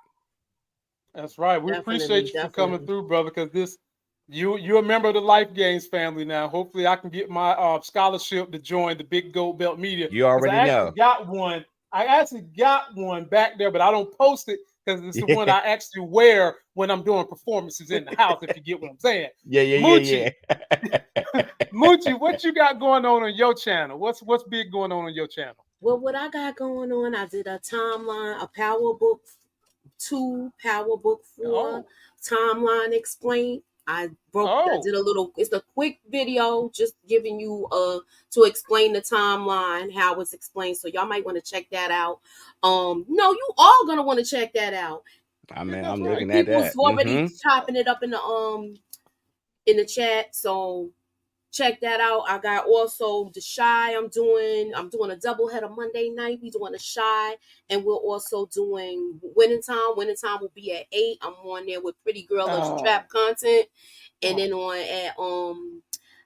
That's right. We appreciate you for coming through, brother, because you're a member of the LIFEGAINS family now. Hopefully I can get my scholarship to join the Big Gold Belt Media. You already know. I actually got one back there, but I don't post it because it's the one I actually wear when I'm doing performances in the house, if you get what I'm saying. Yeah. Moochie, what you got going on your channel? What's big going on your channel? Well, what I got going on, I did a timeline, a Power Book 2, Power Book 4, timeline explained. I did a little, it's a quick video just giving you to explain the timeline, how it's explained. So y'all might want to check that out. No, you all gonna want to check that out. I mean, I'm looking at that. People's already chopping it up in the chat. So check that out. I got also the Shy. I'm doing a double header Monday night. We doing a Shy, and we're also doing Winning Time. Winning Time will be at 8. I'm on there with Pretty Girl and Trap content, and then on at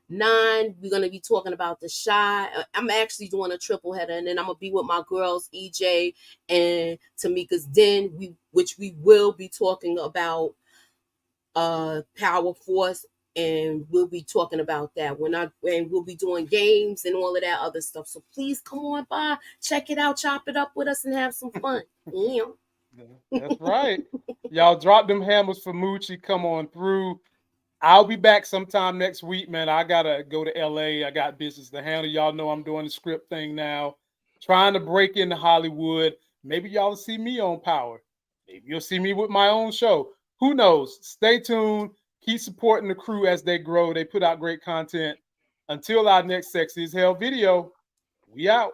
9 we're gonna be talking about the Shy. I'm actually doing a triple header, and then I'm gonna be with my girls EJ and Tamika's Den, which we will be talking about Power Force. And we'll be talking about that and we'll be doing games and all of that other stuff. So please come on by, check it out, chop it up with us, and have some fun. Yeah. That's right. Y'all drop them hammers for Moochie. Come on through. I'll be back sometime next week, man. I gotta go to LA. I got business to handle. Y'all know I'm doing the script thing now, trying to break into Hollywood. Maybe y'all will see me on Power. Maybe you'll see me with my own show. Who knows? Stay tuned. Keep supporting the crew as they grow. They put out great content. Until our next Sexy as Hell video, we out.